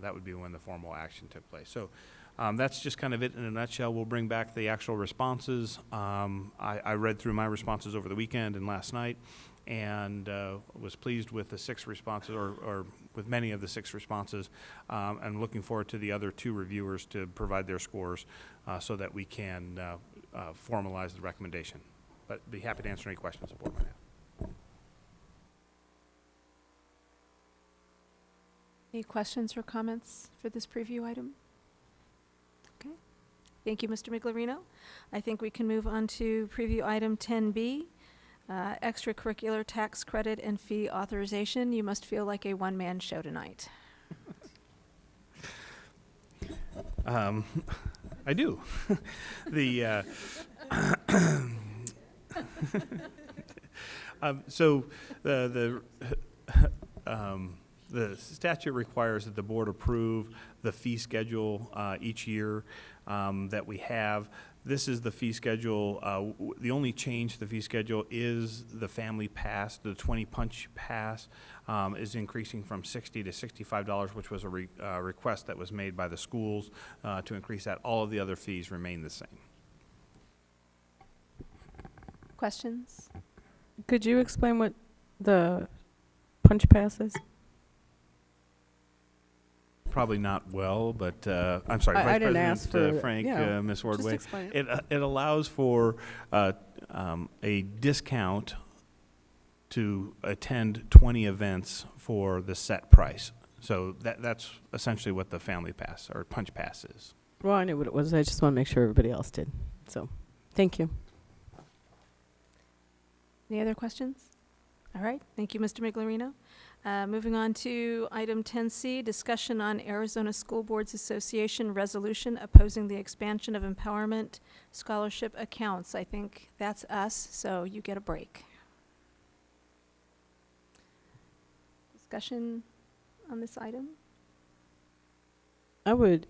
That would be when the formal action took place. So that's just kind of it in a nutshell. We'll bring back the actual responses. I read through my responses over the weekend and last night, and was pleased with the 6 responses, or with many of the 6 responses, and looking forward to the other 2 reviewers to provide their scores so that we can formalize the recommendation. But be happy to answer any questions the board might have. Any questions or comments for this preview item? Okay. Thank you, Mr. Miglerino. I think we can move on to preview item 10B, extracurricular tax credit and fee authorization. You must feel like a one-man show tonight. I do. The so the statute requires that the board approve the fee schedule each year that we have. This is the fee schedule. The only change to the fee schedule is the family pass. The 20 punch pass is increasing from $60 to $65, which was a request that was made by the schools to increase that. All of the other fees remain the same. Questions? Could you explain what the punch pass is? Probably not well, but I'm sorry, I Vice didn't ask President for Frank, yeah, Ms. just Ordway. explain it. It allows for a discount to attend 20 events for the set price. So that's essentially what the family pass or punch pass is. Well, I knew what it was. I just want to make sure everybody else did. So, thank you. Any other questions? All right. Thank you, Mr. Miglerino. Moving on to item 10C, discussion on Arizona School Boards Association resolution opposing the expansion of empowerment scholarship accounts. I think that's us, so you get a break. Discussion on this item? I would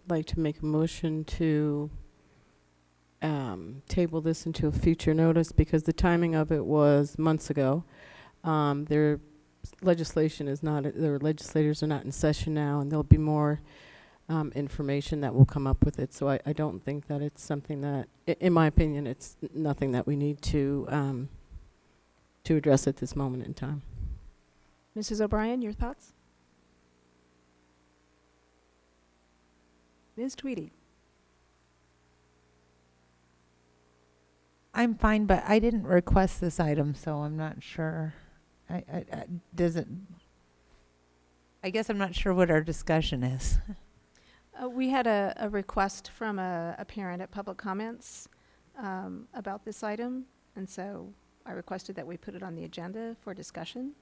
like to make a motion to table this into a future notice because the timing of it was months ago. Their legislation is not, their legislators are not in session now, and there'll be more information that will come up with it. So I don't think that it's something that, in my opinion, it's nothing that we need to address at this moment in time. Mrs. O'Brien, your thoughts? Ms. Tweedy? I'm fine, but I didn't request this item, so I'm not sure. I guess I'm not sure what our discussion is. We had a request from a parent at public comments about this item, and so I requested that we put it on the agenda for discussion.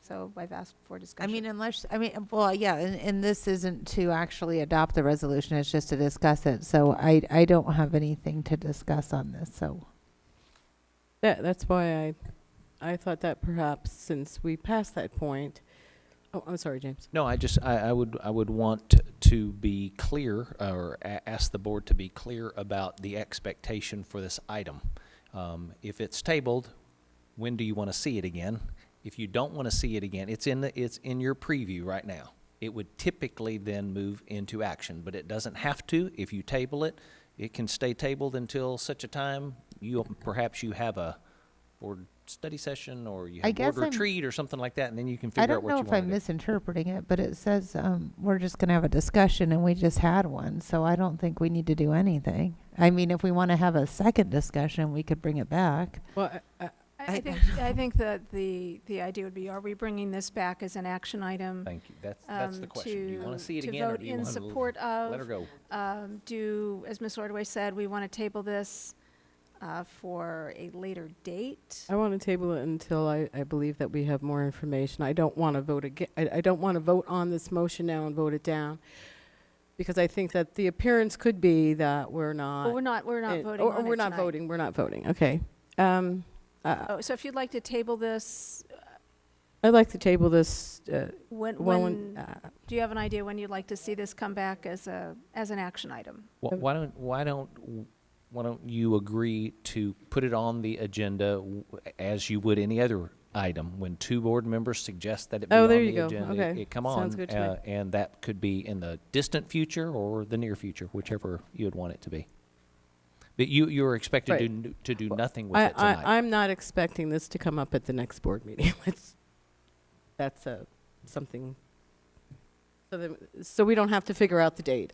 So I've asked for discussion. Well, yeah, and this isn't to actually adopt the resolution, it's just to discuss it. So I don't have anything to discuss on this, so. That's why I thought that perhaps since we passed that point. Oh, I'm sorry, James. No, I would want to be clear, or ask the board to be clear about the expectation for this item. If it's tabled, when do you want to see it again? If you don't want to see it again, it's in your preview right now. It would typically then move into action, but it doesn't have to. If you table it, it can stay tabled until such a time perhaps you have a board study session, or you I have guess board I'm- retreat or something like that, and then you can I figure out don't what know you if want I'm to do. misinterpreting it, but it says we're just going to have a discussion, and we just had one, so I don't think we need to do anything. I mean, if we want to have a second discussion, we could bring it back. Well, I think that the idea would be, are we bringing this back as an action item? Thank you. That's the question. Do you want to see it to again, or vote do you in want to support of? let her go? As Ms. Ordway said, we want to table this for a later date. I want to table it until I believe that we have more information. I don't want to vote again. I don't want to vote on this motion now and vote it down, because I think that the appearance could be that we're not. Well, we're not voting or on we're it not tonight. voting. We're not voting. Okay. So if you'd like to table this, I'd like to table this. when do you have an idea when you'd like to see this come back as an action item? Why don't you agree to put it on the agenda as you would any other item? When two board members suggest that it be on there the you go. agenda, Okay. it come Sounds on, good to me. and that could be in the distant future or the near future, whichever you would want it to be. But you're expected Right. to do nothing with it tonight. I'm not expecting this to come up at the next board meeting. That's something. So we don't have to figure out the date.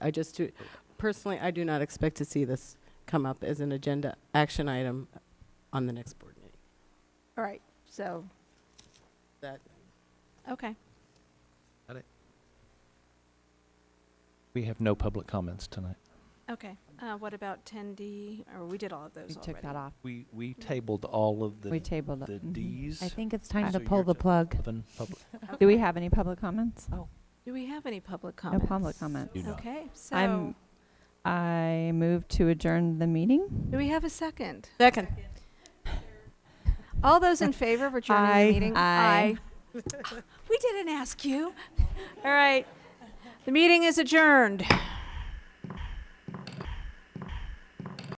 Personally, I do not expect to see this come up as an agenda action item on the next board meeting. All right, so, That okay. We have no public comments tonight. Okay. What about 10D? Or we did all of those We already. took that off. We tabled all of We tabled it. the Mhm. Ds. I think it's time So to pull you're the just plug. open public. Do we have any public comments? Do we have any public No comments? public comments. Do not. Okay, so, I move to adjourn the meeting. do we have a second? second. All those in favor of adjourning Aye. the meeting? Aye. We didn't ask you. All right. The meeting is adjourned.